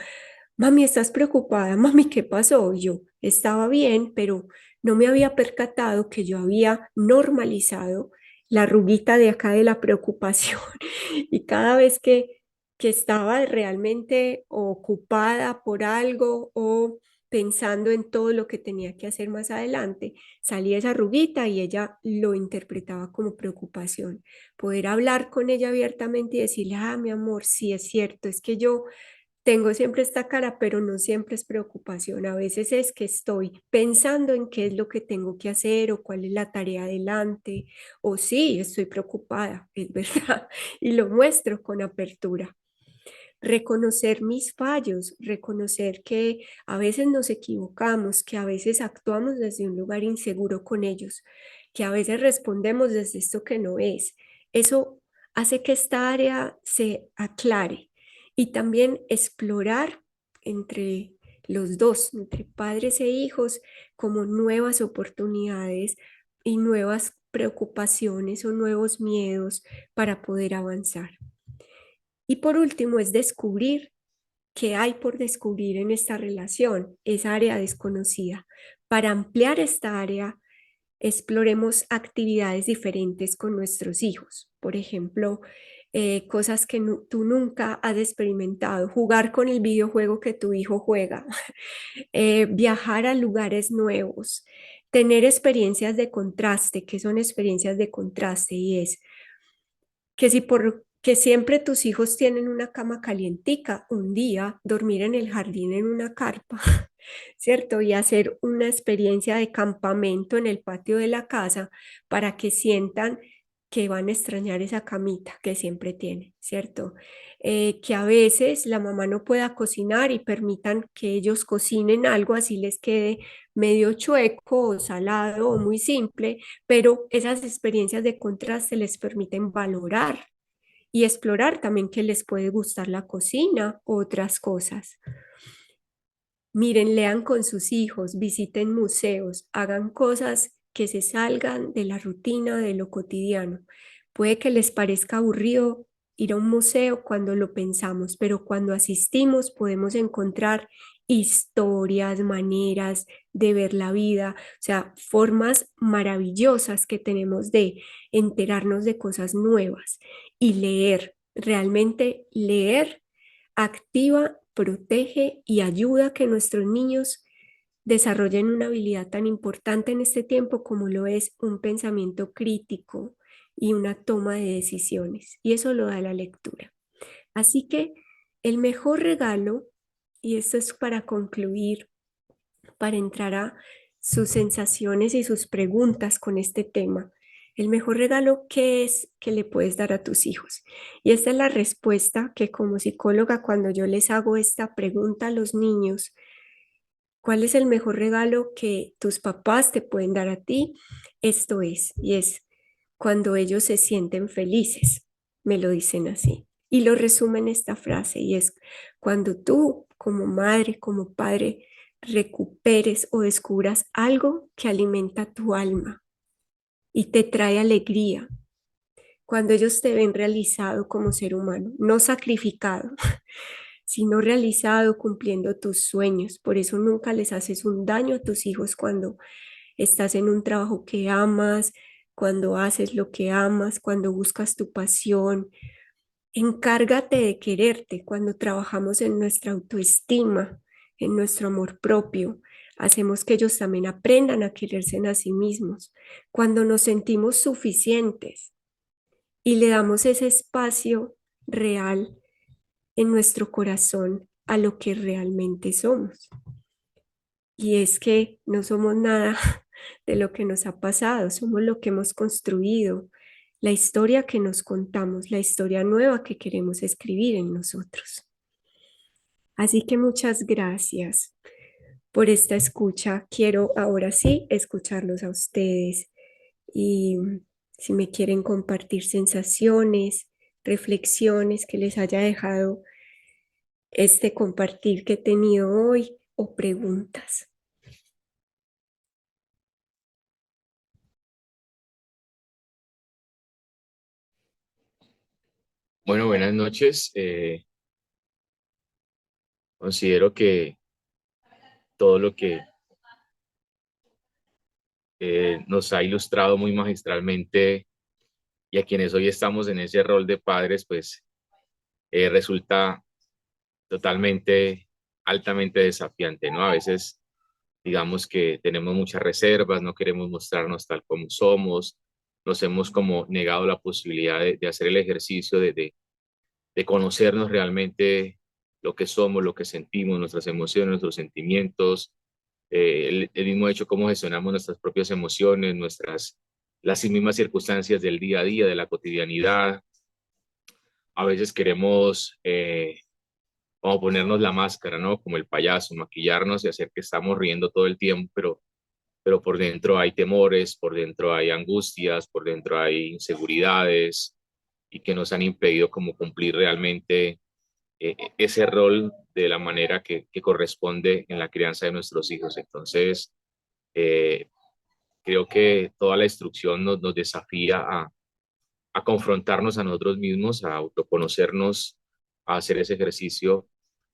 mami, ¿estás preocupada? Mami, ¿qué pasó? Y yo estaba bien, pero no me había percatado que yo había normalizado la ruguita de acá de la preocupación. Y cada vez que estaba realmente ocupada por algo o pensando en todo lo que tenía que hacer más adelante, salía esa arruguita y ella lo interpretaba como preocupación. Poder hablar con ella abiertamente y decirle, ah, mi amor, sí es cierto, es que yo tengo siempre esta cara, pero no siempre es preocupación. A veces es que estoy pensando en qué es lo que tengo que hacer o cuál es la tarea adelante, o sí, estoy preocupada, es verdad, y lo muestro con apertura. Reconocer mis fallos, reconocer que a veces nos equivocamos, que a veces actuamos desde un lugar inseguro con ellos, que a veces respondemos desde esto que no es. Eso hace que esta área se aclare y también explorar entre los dos, entre padres e hijos, como nuevas oportunidades y nuevas preocupaciones o nuevos miedos para poder avanzar. Y por último es descubrir qué hay por descubrir en esta relación, esa área desconocida. Para ampliar esta área, exploremos actividades diferentes con nuestros hijos. Por ejemplo, cosas que tú nunca has experimentado, jugar con el videojuego que tu hijo juega, viajar a lugares nuevos, tener experiencias de contraste. ¿Qué son experiencias de contraste? Y es que si que siempre tus hijos tienen una cama calientica, un día dormir en el jardín en una carpa, ¿cierto? Y hacer una experiencia de campamento en el patio de la casa para que sientan que van a extrañar esa camita que siempre tienen, ¿cierto? Que a veces la mamá no pueda cocinar y permitan que ellos cocinen algo así les quede medio chueco o salado o muy simple, pero esas experiencias de contraste les permiten valorar y explorar también que les puede gustar la cocina u otras cosas. Miren, lean con sus hijos, visiten museos, hagan cosas que se salgan de la rutina, de lo cotidiano. Puede que les parezca aburrido ir a un museo cuando lo pensamos, pero cuando asistimos podemos encontrar historias, maneras de ver la vida, o sea, formas maravillosas que tenemos de enterarnos de cosas nuevas y leer. Realmente leer activa, protege y ayuda a que nuestros niños desarrollen una habilidad tan importante en este tiempo como lo es un pensamiento crítico y una toma de decisiones. Y eso lo da la lectura. Así que el mejor regalo, y esto es para concluir, para entrar a sus sensaciones y sus preguntas con este tema, el mejor regalo que es que le puedes dar a tus hijos. Y esta es la respuesta que como psicóloga, cuando yo les hago esta pregunta a los niños, ¿cuál es el mejor regalo que tus papás te pueden dar a ti? Esto es, y es cuando ellos se sienten felices, me lo dicen así. Y lo resumen en esta frase, y es cuando tú como madre, como padre, recuperes o descubras algo que alimenta tu alma y te trae alegría, cuando ellos te ven realizado como ser humano, no sacrificado, sino realizado cumpliendo tus sueños. Por eso nunca les haces un daño a tus hijos cuando estás en un trabajo que amas, cuando haces lo que amas, cuando buscas tu pasión. Encárgate de quererte cuando trabajamos en nuestra autoestima, en nuestro amor propio. Hacemos que ellos también aprendan a quererse a sí mismos. Cuando nos sentimos suficientes y le damos ese espacio real en nuestro corazón a lo que realmente somos. Y es que no somos nada de lo que nos ha pasado, somos lo que hemos construido, la historia que nos contamos, la historia nueva que queremos escribir en nosotros. Así que muchas gracias por esta escucha. Quiero ahora sí escucharlos a ustedes y si me quieren compartir sensaciones, reflexiones que les haya dejado este compartir que he tenido hoy o preguntas.
Bueno, buenas noches. Considero que todo lo que nos ha ilustrado muy magistralmente y a quienes hoy estamos en ese rol de padres, pues resulta totalmente, altamente desafiante, ¿no? A veces digamos que tenemos muchas reservas, no queremos mostrarnos tal como somos, nos hemos como negado la posibilidad de hacer el ejercicio de conocernos realmente lo que somos, lo que sentimos, nuestras emociones, nuestros sentimientos, el mismo hecho cómo gestionamos nuestras propias emociones, las mismas circunstancias del día a día, de la cotidianidad. A veces queremos como ponernos la máscara, ¿no? Como el payaso, maquillarnos y hacer que estamos riendo todo el tiempo, pero por dentro hay temores, por dentro hay angustias, por dentro hay inseguridades y que nos han impedido como cumplir realmente ese rol de la manera que corresponde en la crianza de nuestros hijos. Entonces, eh, creo que toda la instrucción nos desafía a confrontarnos a nosotros mismos, a autoconocernos, a hacer ese ejercicio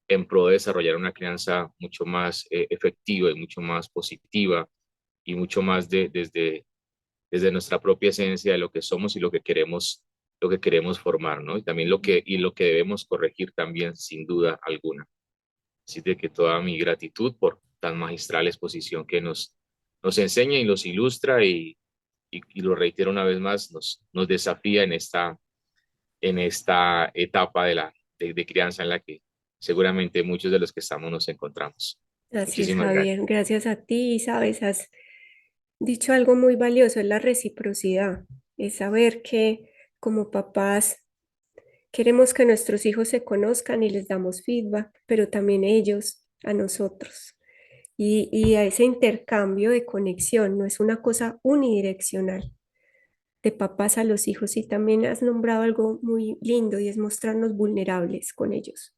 en pro de desarrollar una crianza mucho más efectiva y mucho más positiva y mucho más desde nuestra propia esencia de lo que somos y lo que queremos formar, ¿no? Y también lo que debemos corregir también, sin duda alguna. Así de que toda mi gratitud por tan magistral exposición que nos enseña y nos ilustra y lo reitero una vez más, nos desafía en esta etapa de crianza en la que seguramente muchos de los que estamos nos encontramos.
Así es,
Muchísimas gracias.
Javier. Gracias a ti, y sabes, has dicho algo muy valioso, es la reciprocidad, es saber que como papás queremos que nuestros hijos se conozcan y les damos feedback, pero también ellos a nosotros. Y a ese intercambio de conexión, no es una cosa unidireccional de papás a los hijos. Y también has nombrado algo muy lindo y es mostrarnos vulnerables con ellos.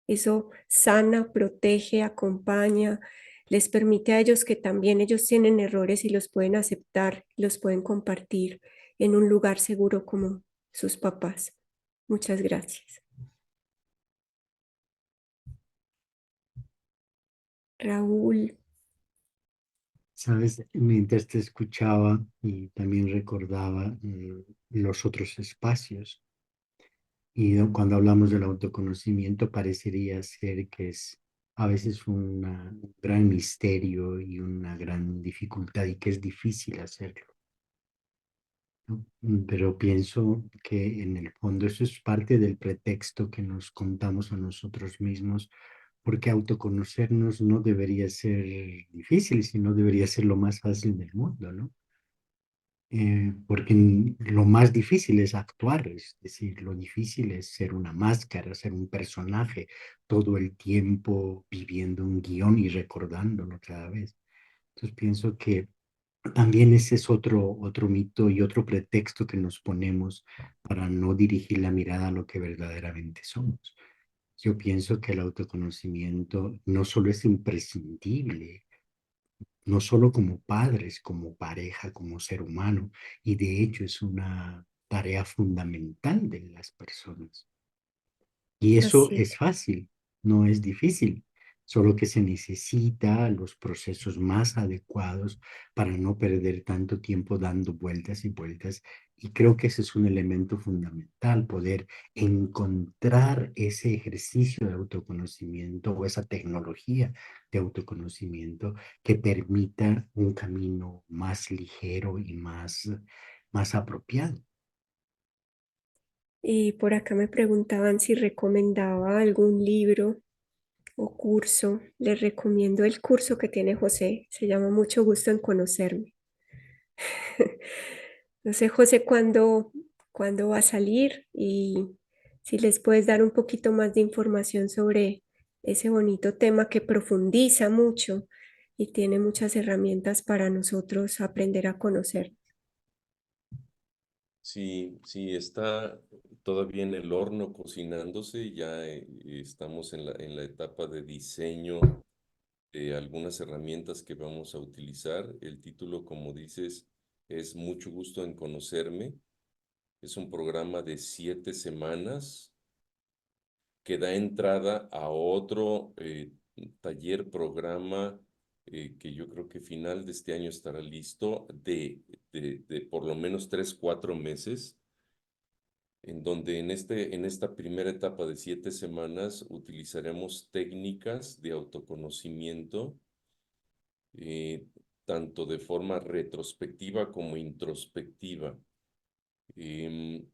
Eso sana, protege, acompaña, les permite a ellos que también ellos tienen errores y los pueden aceptar, los pueden compartir en un lugar seguro como sus papás. Muchas gracias. Raúl,
Sabes, mientras te escuchaba y también recordaba los otros espacios, y cuando hablamos del autoconocimiento parecería ser que es a veces un gran misterio y una gran dificultad y que es difícil hacerlo, ¿no? Pero pienso que en el fondo eso es parte del pretexto que nos contamos a nosotros mismos, porque autoconocernos no debería ser difícil, sino debería ser lo más fácil del mundo, ¿no? Porque lo más difícil es actuar, es decir, lo difícil es ser una máscara, ser un personaje, todo el tiempo viviendo un guión y recordándolo cada vez. Entonces pienso que también ese es otro mito y otro pretexto que nos ponemos para no dirigir la mirada a lo que verdaderamente somos. Yo pienso que el autoconocimiento no solo es imprescindible, no solo como padres, como pareja, como ser humano, y de hecho es una tarea fundamental de las personas. Y eso
así
es
es.
fácil, no es difícil, solo que se necesita los procesos más adecuados para no perder tanto tiempo dando vueltas y vueltas. Y creo que ese es un elemento fundamental, poder encontrar ese ejercicio de autoconocimiento o esa tecnología de autoconocimiento que permita un camino más ligero y más apropiado.
Y por acá me preguntaban si recomendaba algún libro o curso. Les recomiendo el curso que tiene José. Se llama Mucho gusto en conocerme. No sé, José, cuándo va a salir y si les puedes dar un poquito más de información sobre ese bonito tema que profundiza mucho y tiene muchas herramientas para nosotros aprender a conocer.
Sí, sí, está todavía en el horno cocinándose, ya estamos en la etapa de diseño de algunas herramientas que vamos a utilizar. El título, como dices, es Mucho gusto en conocerme. Es un programa de 7 semanas que da entrada a otro taller, programa que yo creo que final de este año estará listo de por lo menos 3, 4 meses, en donde en esta primera etapa de 7 semanas utilizaremos técnicas de autoconocimiento eh, tanto de forma retrospectiva como introspectiva. Em,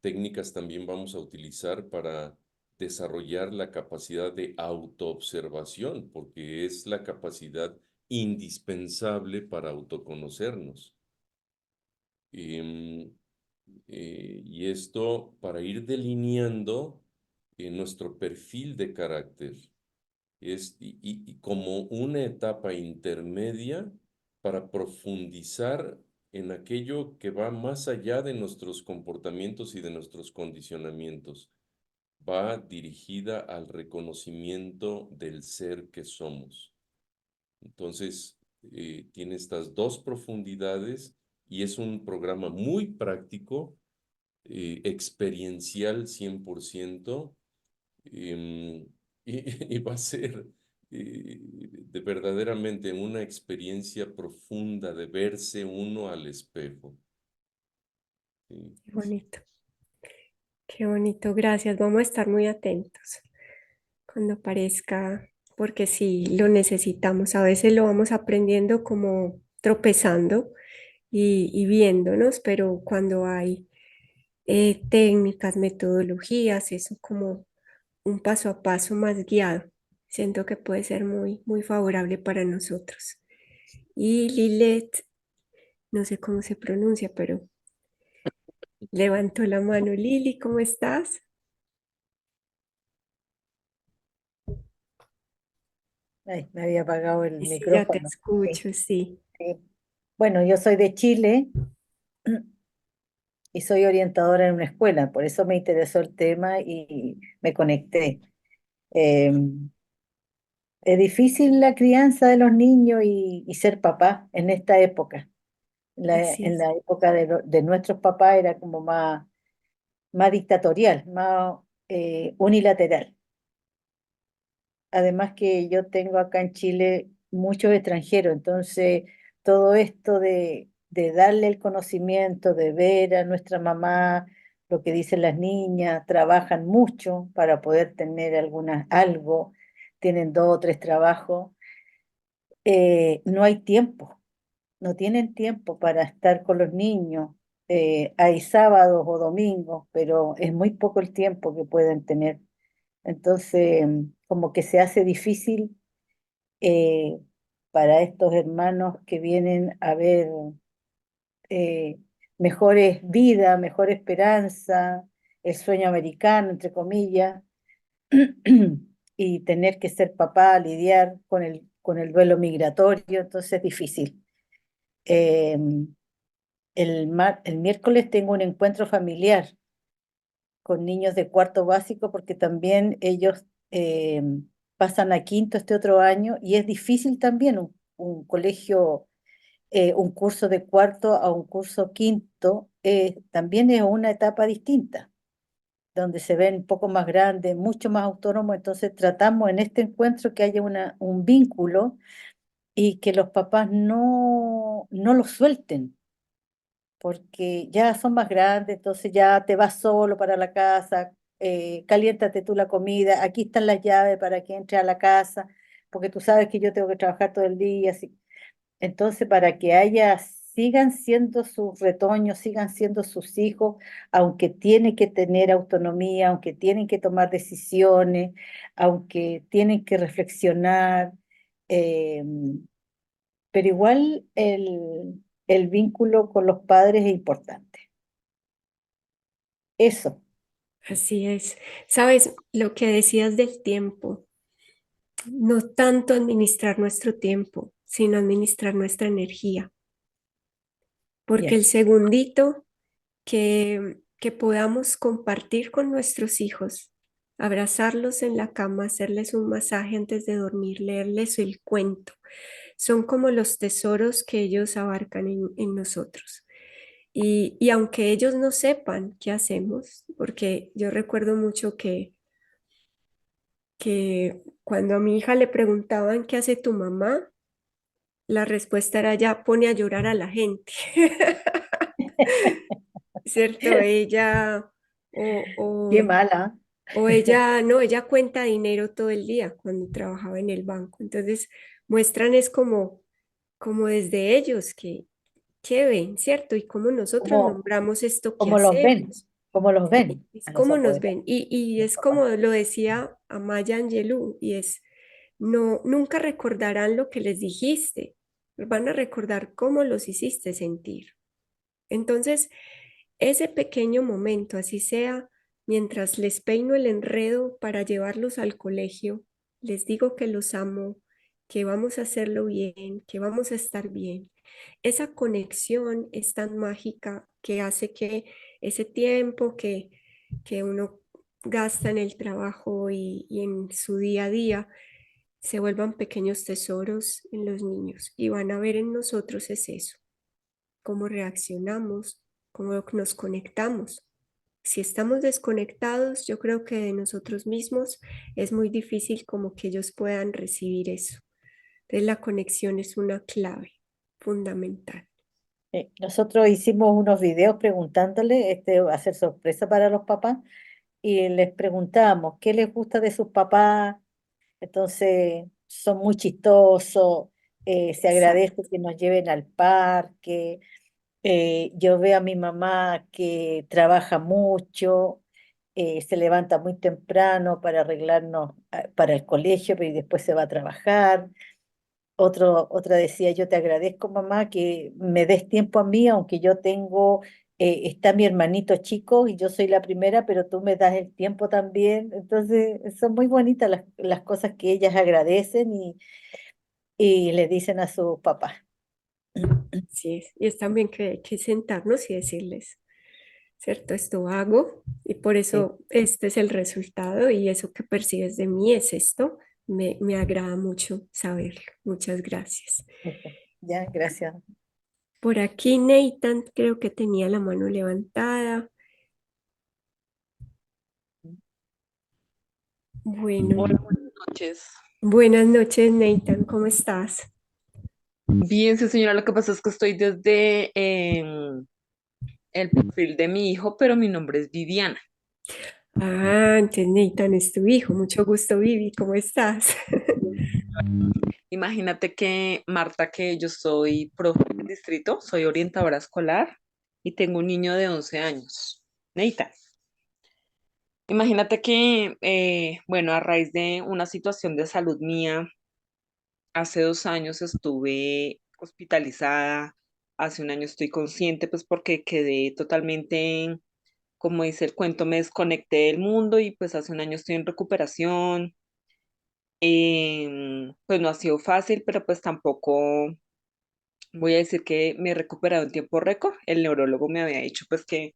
Técnicas también vamos a utilizar para desarrollar la capacidad de autoobservación, porque es la capacidad indispensable para autoconocernos. Em, y esto para ir delineando nuestro perfil de carácter. Y como una etapa intermedia para profundizar en aquello que va más allá de nuestros comportamientos y de nuestros condicionamientos. Va dirigida al reconocimiento del ser que somos. Entonces, tiene estas dos profundidades y es un programa muy práctico, experiencial 100%, em, y va a ser de verdaderamente una experiencia profunda de verse uno al espejo. Sí.
Qué bonito, qué bonito. Gracias. Vamos a estar muy atentos cuando aparezca, porque sí, lo necesitamos. A veces lo vamos aprendiendo como tropezando y viéndonos, pero cuando hay técnicas, metodologías, eso como un paso a paso más guiado, siento que puede ser muy, muy favorable para nosotros. Y Lilet, no sé cómo se pronuncia, pero levantó la mano. Lili, ¿cómo estás?
Ay, me había apagado el
Y sí, ya te
micrófono. Sí,
escucho, sí.
sí. Bueno, yo soy de Chile y soy orientadora en una escuela, por eso me interesó el tema y me conecté. Eh, es difícil la crianza de los niños y ser papá en esta época.
Así
En
es.
la época de nuestros papás era como más dictatorial, más unilateral. Además que yo tengo acá en Chile muchos extranjeros, entonces todo esto de darle el conocimiento, de ver a nuestra mamá, lo que dicen las niñas, trabajan mucho para poder tener algo, tienen 2 o 3 trabajos, no hay tiempo, no tienen tiempo para estar con los niños. Hay sábados o domingos, pero es muy poco el tiempo que pueden tener. Entonces, como que se hace difícil eh, para estos hermanos que vienen a ver eh, mejores vidas, mejor esperanza, el sueño americano, entre comillas, y tener que ser papá, lidiar con el duelo migratorio, entonces es difícil. Eh, el miércoles tengo un encuentro familiar con niños de cuarto básico porque también ellos eh, pasan a quinto este otro año y es difícil también un colegio, un curso de cuarto a un curso quinto, también es una etapa distinta, donde se ven un poco más grandes, mucho más autónomos, entonces tratamos en este encuentro que haya un vínculo y que los papás no lo suelten porque ya son más grandes, entonces ya te vas solo para la casa, caliéntate tú la comida, aquí están las llaves para que entre a la casa, porque tú sabes que yo tengo que trabajar todo el día, así. Entonces para que sigan siendo sus retoños, sigan siendo sus hijos, aunque tienen que tener autonomía, aunque tienen que tomar decisiones, aunque tienen que reflexionar, eh, pero igual el vínculo con los padres es importante. Eso,
Así es. Sabes, lo que decías del tiempo, no tanto administrar nuestro tiempo, sino administrar nuestra energía, porque
ya.
el segundito que podamos compartir con nuestros hijos, abrazarlos en la cama, hacerles un masaje antes de dormir, leerles el cuento, son como los tesoros que ellos abarcan en nosotros. Y aunque ellos no sepan qué hacemos, porque yo recuerdo mucho que cuando a mi hija le preguntaban qué hace tu mamá, la respuesta era ya pone a llorar a la gente. ¿Cierto? Ella o,
Qué
o,
mala.
o ella, no, ella cuenta dinero todo el día cuando trabajaba en el banco. Entonces, muestran es como desde ellos que ven, ¿cierto? Y cómo nosotros
Como,
nombramos esto que
como los ven,
hacemos.
como los
Sí,
ven
es
a los
como nos
apoderados,
ven. Y
los
es
papás.
como lo decía Amaya Angelou, y es, no, nunca recordarán lo que les dijiste, van a recordar cómo los hiciste sentir. Entonces, ese pequeño momento, así sea, mientras les peino el enredo para llevarlos al colegio, les digo que los amo, que vamos a hacerlo bien, que vamos a estar bien. Esa conexión es tan mágica que hace que ese tiempo que uno gasta en el trabajo y en su día a día se vuelvan pequeños tesoros en los niños y van a ver en nosotros es eso, cómo reaccionamos, cómo nos conectamos. Si estamos desconectados, yo creo que de nosotros mismos es muy difícil como que ellos puedan recibir eso. Entonces la conexión es una clave fundamental.
Nosotros hicimos unos videos preguntándole, hacer sorpresa para los papás, y les preguntábamos qué les gusta de sus papás. Entonces, son muy chistosos, se agradece
Exacto.
que nos lleven al parque. Yo veo a mi mamá que trabaja mucho, se levanta muy temprano para arreglarnos para el colegio, pero y después se va a trabajar. Otra decía, yo te agradezco, mamá, que me des tiempo a mí, aunque yo tengo, está mi hermanito chico y yo soy la primera, pero tú me das el tiempo también. Entonces, son muy bonitas las cosas que ellas agradecen y le dicen a sus papás.
Sí, y es también que hay que sentarnos y decirles, ¿cierto? Esto hago y por
Sí,
eso este es el resultado y eso que percibes de mí es esto. Me agrada mucho saberlo. Muchas gracias.
eso. Ya, gracias.
Por aquí Nathan creo que tenía la mano levantada. Bueno,
Hola, buenas noches.
buenas noches Nathan, ¿cómo estás?
Bien, sí, señora, lo que pasa es que estoy desde el perfil de mi hijo, pero mi nombre es Viviana.
Ah, entonces Nathan es tu hijo. Mucho gusto, Vivi, ¿cómo estás?
Imagínate que, Marta, que yo soy profe del distrito, soy orientadora escolar y tengo un niño de 11 años. Neita, imagínate que, bueno, a raíz de una situación de salud mía, hace 2 años estuve hospitalizada, hace un año estoy consciente, pues porque quedé totalmente, como dice el cuento, me desconecté del mundo y pues hace un año estoy en recuperación. Pues no ha sido fácil, pero pues tampoco voy a decir que me he recuperado en tiempo récord. El neurólogo me había dicho pues que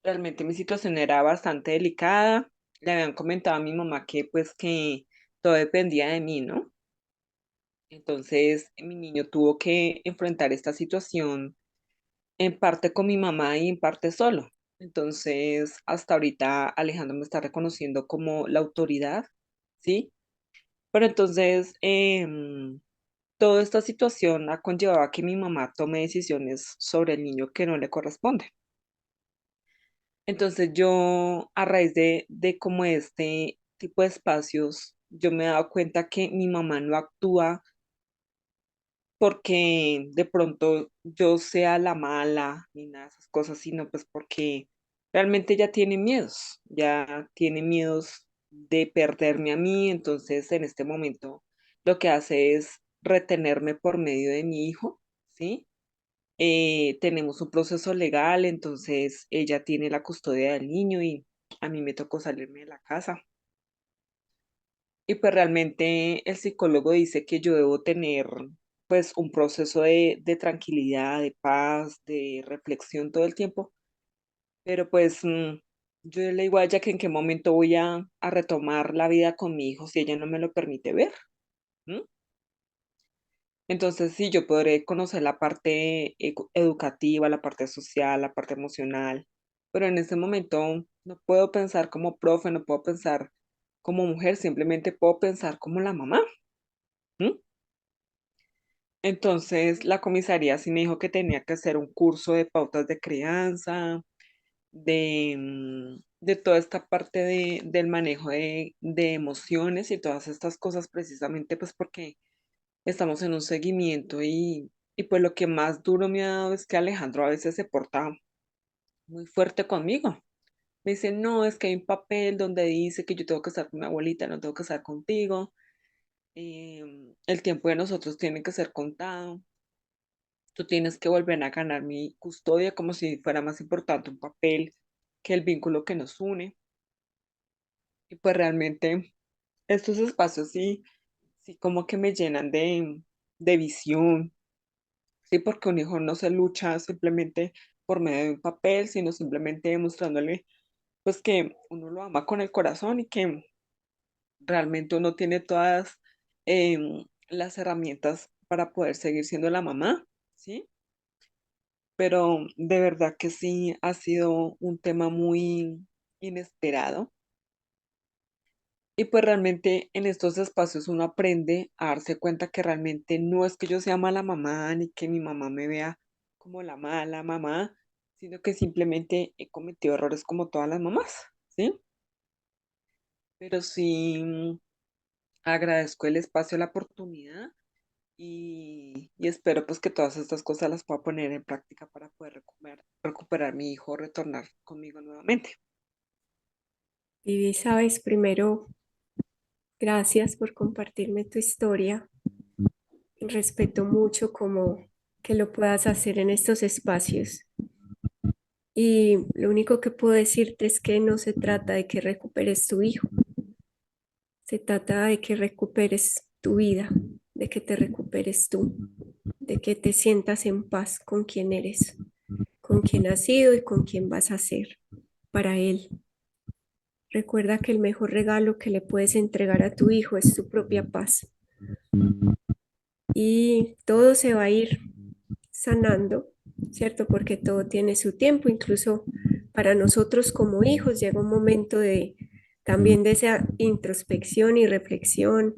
realmente mi situación era bastante delicada. Le habían comentado a mi mamá que pues que todo dependía de mí, ¿no? Entonces mi niño tuvo que enfrentar esta situación en parte con mi mamá y en parte solo. Entonces, hasta ahorita Alejandro me está reconociendo como la autoridad, ¿sí? Pero entonces, toda esta situación ha conllevado a que mi mamá tome decisiones sobre el niño que no le corresponde. Entonces, yo, a raíz de como este tipo de espacios, yo me he dado cuenta que mi mamá no actúa porque de pronto yo sea la mala ni nada de esas cosas, sino pues porque realmente ya tiene miedos de perderme a mí, entonces en este momento lo que hace es retenerme por medio de mi hijo, ¿sí? Tenemos un proceso legal, entonces ella tiene la custodia del niño y a mí me tocó salirme de la casa. Y pues realmente el psicólogo dice que yo debo tener pues un proceso de tranquilidad, de paz, de reflexión todo el tiempo, pero pues yo le digo a ella que en qué momento voy a retomar la vida con mi hijo si ella no me lo permite ver. ¿M? Entonces sí, yo podré conocer la parte educativa, la parte social, la parte emocional, pero en este momento no puedo pensar como profe, no puedo pensar como mujer, simplemente puedo pensar como la mamá. ¿M? Entonces, la comisaría sí me dijo que tenía que hacer un curso de pautas de crianza, de toda esta parte del manejo de emociones y todas estas cosas, precisamente pues porque estamos en un seguimiento y pues lo que más duro me ha dado es que Alejandro a veces se porta muy fuerte conmigo. Me dice, no, es que hay un papel donde dice que yo tengo que estar con mi abuelita, no tengo que estar contigo. El tiempo de nosotros tiene que ser contado. Tú tienes que volver a ganar mi custodia como si fuera más importante un papel que el vínculo que nos une. Y pues realmente estos espacios sí, sí como que me llenan de visión, sí, porque un hijo no se lucha simplemente por medio de un papel, sino simplemente demostrándole pues que uno lo ama con el corazón y que realmente uno tiene todas las herramientas para poder seguir siendo la mamá, ¿sí? Pero de verdad que sí ha sido un tema muy inesperado. Y pues realmente en estos espacios uno aprende a darse cuenta que realmente no es que yo sea mala mamá ni que mi mamá me vea como la mala mamá, sino que simplemente he cometido errores como todas las mamás, ¿sí? Pero sí agradezco el espacio, la oportunidad y espero pues que todas estas cosas las pueda poner en práctica para poder recuperar mi hijo, retornar conmigo nuevamente.
Vivi, sabes, primero, gracias por compartirme tu historia. Respeto mucho como que lo puedas hacer en estos espacios. Y lo único que puedo decirte es que no se trata de que recuperes tu hijo, se trata de que recuperes tu vida, de que te recuperes tú, de que te sientas en paz con quien eres, con quien has sido y con quien vas a ser para él. Recuerda que el mejor regalo que le puedes entregar a tu hijo es tu propia paz. Y todo se va a ir sanando, ¿cierto? Porque todo tiene su tiempo, incluso para nosotros como hijos llega un momento de también de esa introspección y reflexión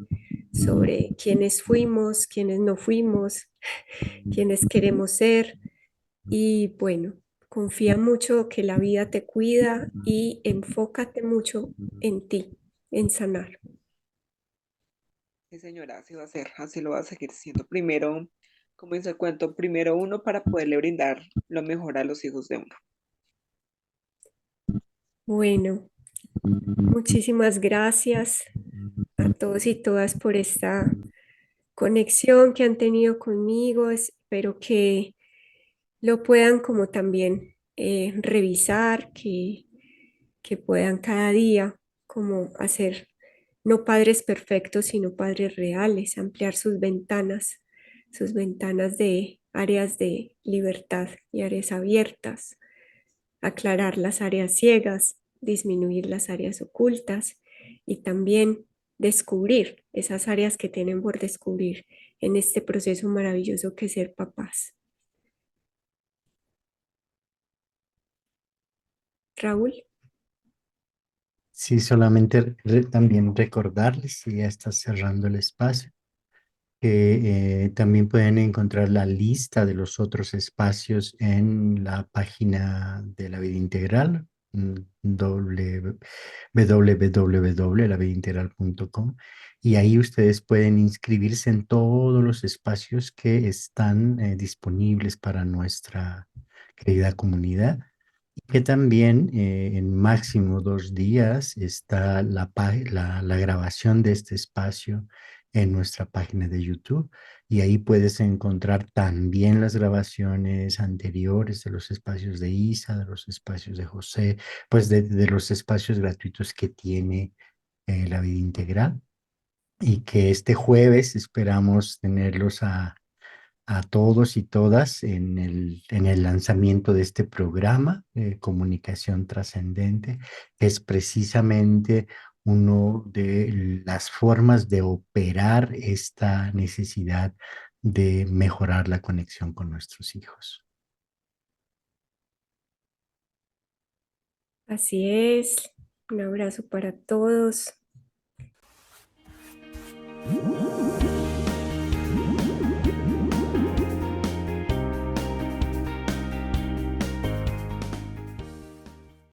sobre quiénes fuimos, quiénes no fuimos, quiénes queremos ser. Y bueno, confía mucho que la vida te cuida y enfócate mucho en ti, en sanar.
Sí, señora, así va a ser, así lo va a seguir siendo. Primero, como dice el cuento, primero uno para poderle brindar lo mejor a los hijos de uno.
Bueno, muchísimas gracias a todos y todas por esta conexión que han tenido conmigo. Espero que lo puedan como también revisar, que puedan cada día como hacer no padres perfectos, sino padres reales, ampliar sus ventanas de áreas de libertad y áreas abiertas, aclarar las áreas ciegas, disminuir las áreas ocultas y también descubrir esas áreas que tienen por descubrir en este proceso maravilloso que es ser papás. Raúl,
Sí, solamente también recordarles, si ya está cerrando el espacio, que también pueden encontrar la lista de los otros espacios en la página de la vida integral, www.lavidaintegral.com, y ahí ustedes pueden inscribirse en todos los espacios que están disponibles para nuestra querida comunidad. Y que también en máximo 2 días está la grabación de este espacio en nuestra página de YouTube, y ahí puedes encontrar también las grabaciones anteriores de los espacios de Isa, de los espacios de José, pues de los espacios gratuitos que tiene la vida integral, y que este jueves esperamos tenerlos a todos y todas en el lanzamiento de este programa, Comunicación Trascendente, que es precisamente una de las formas de operar esta necesidad de mejorar la conexión con nuestros hijos.
así es. Un abrazo para todos.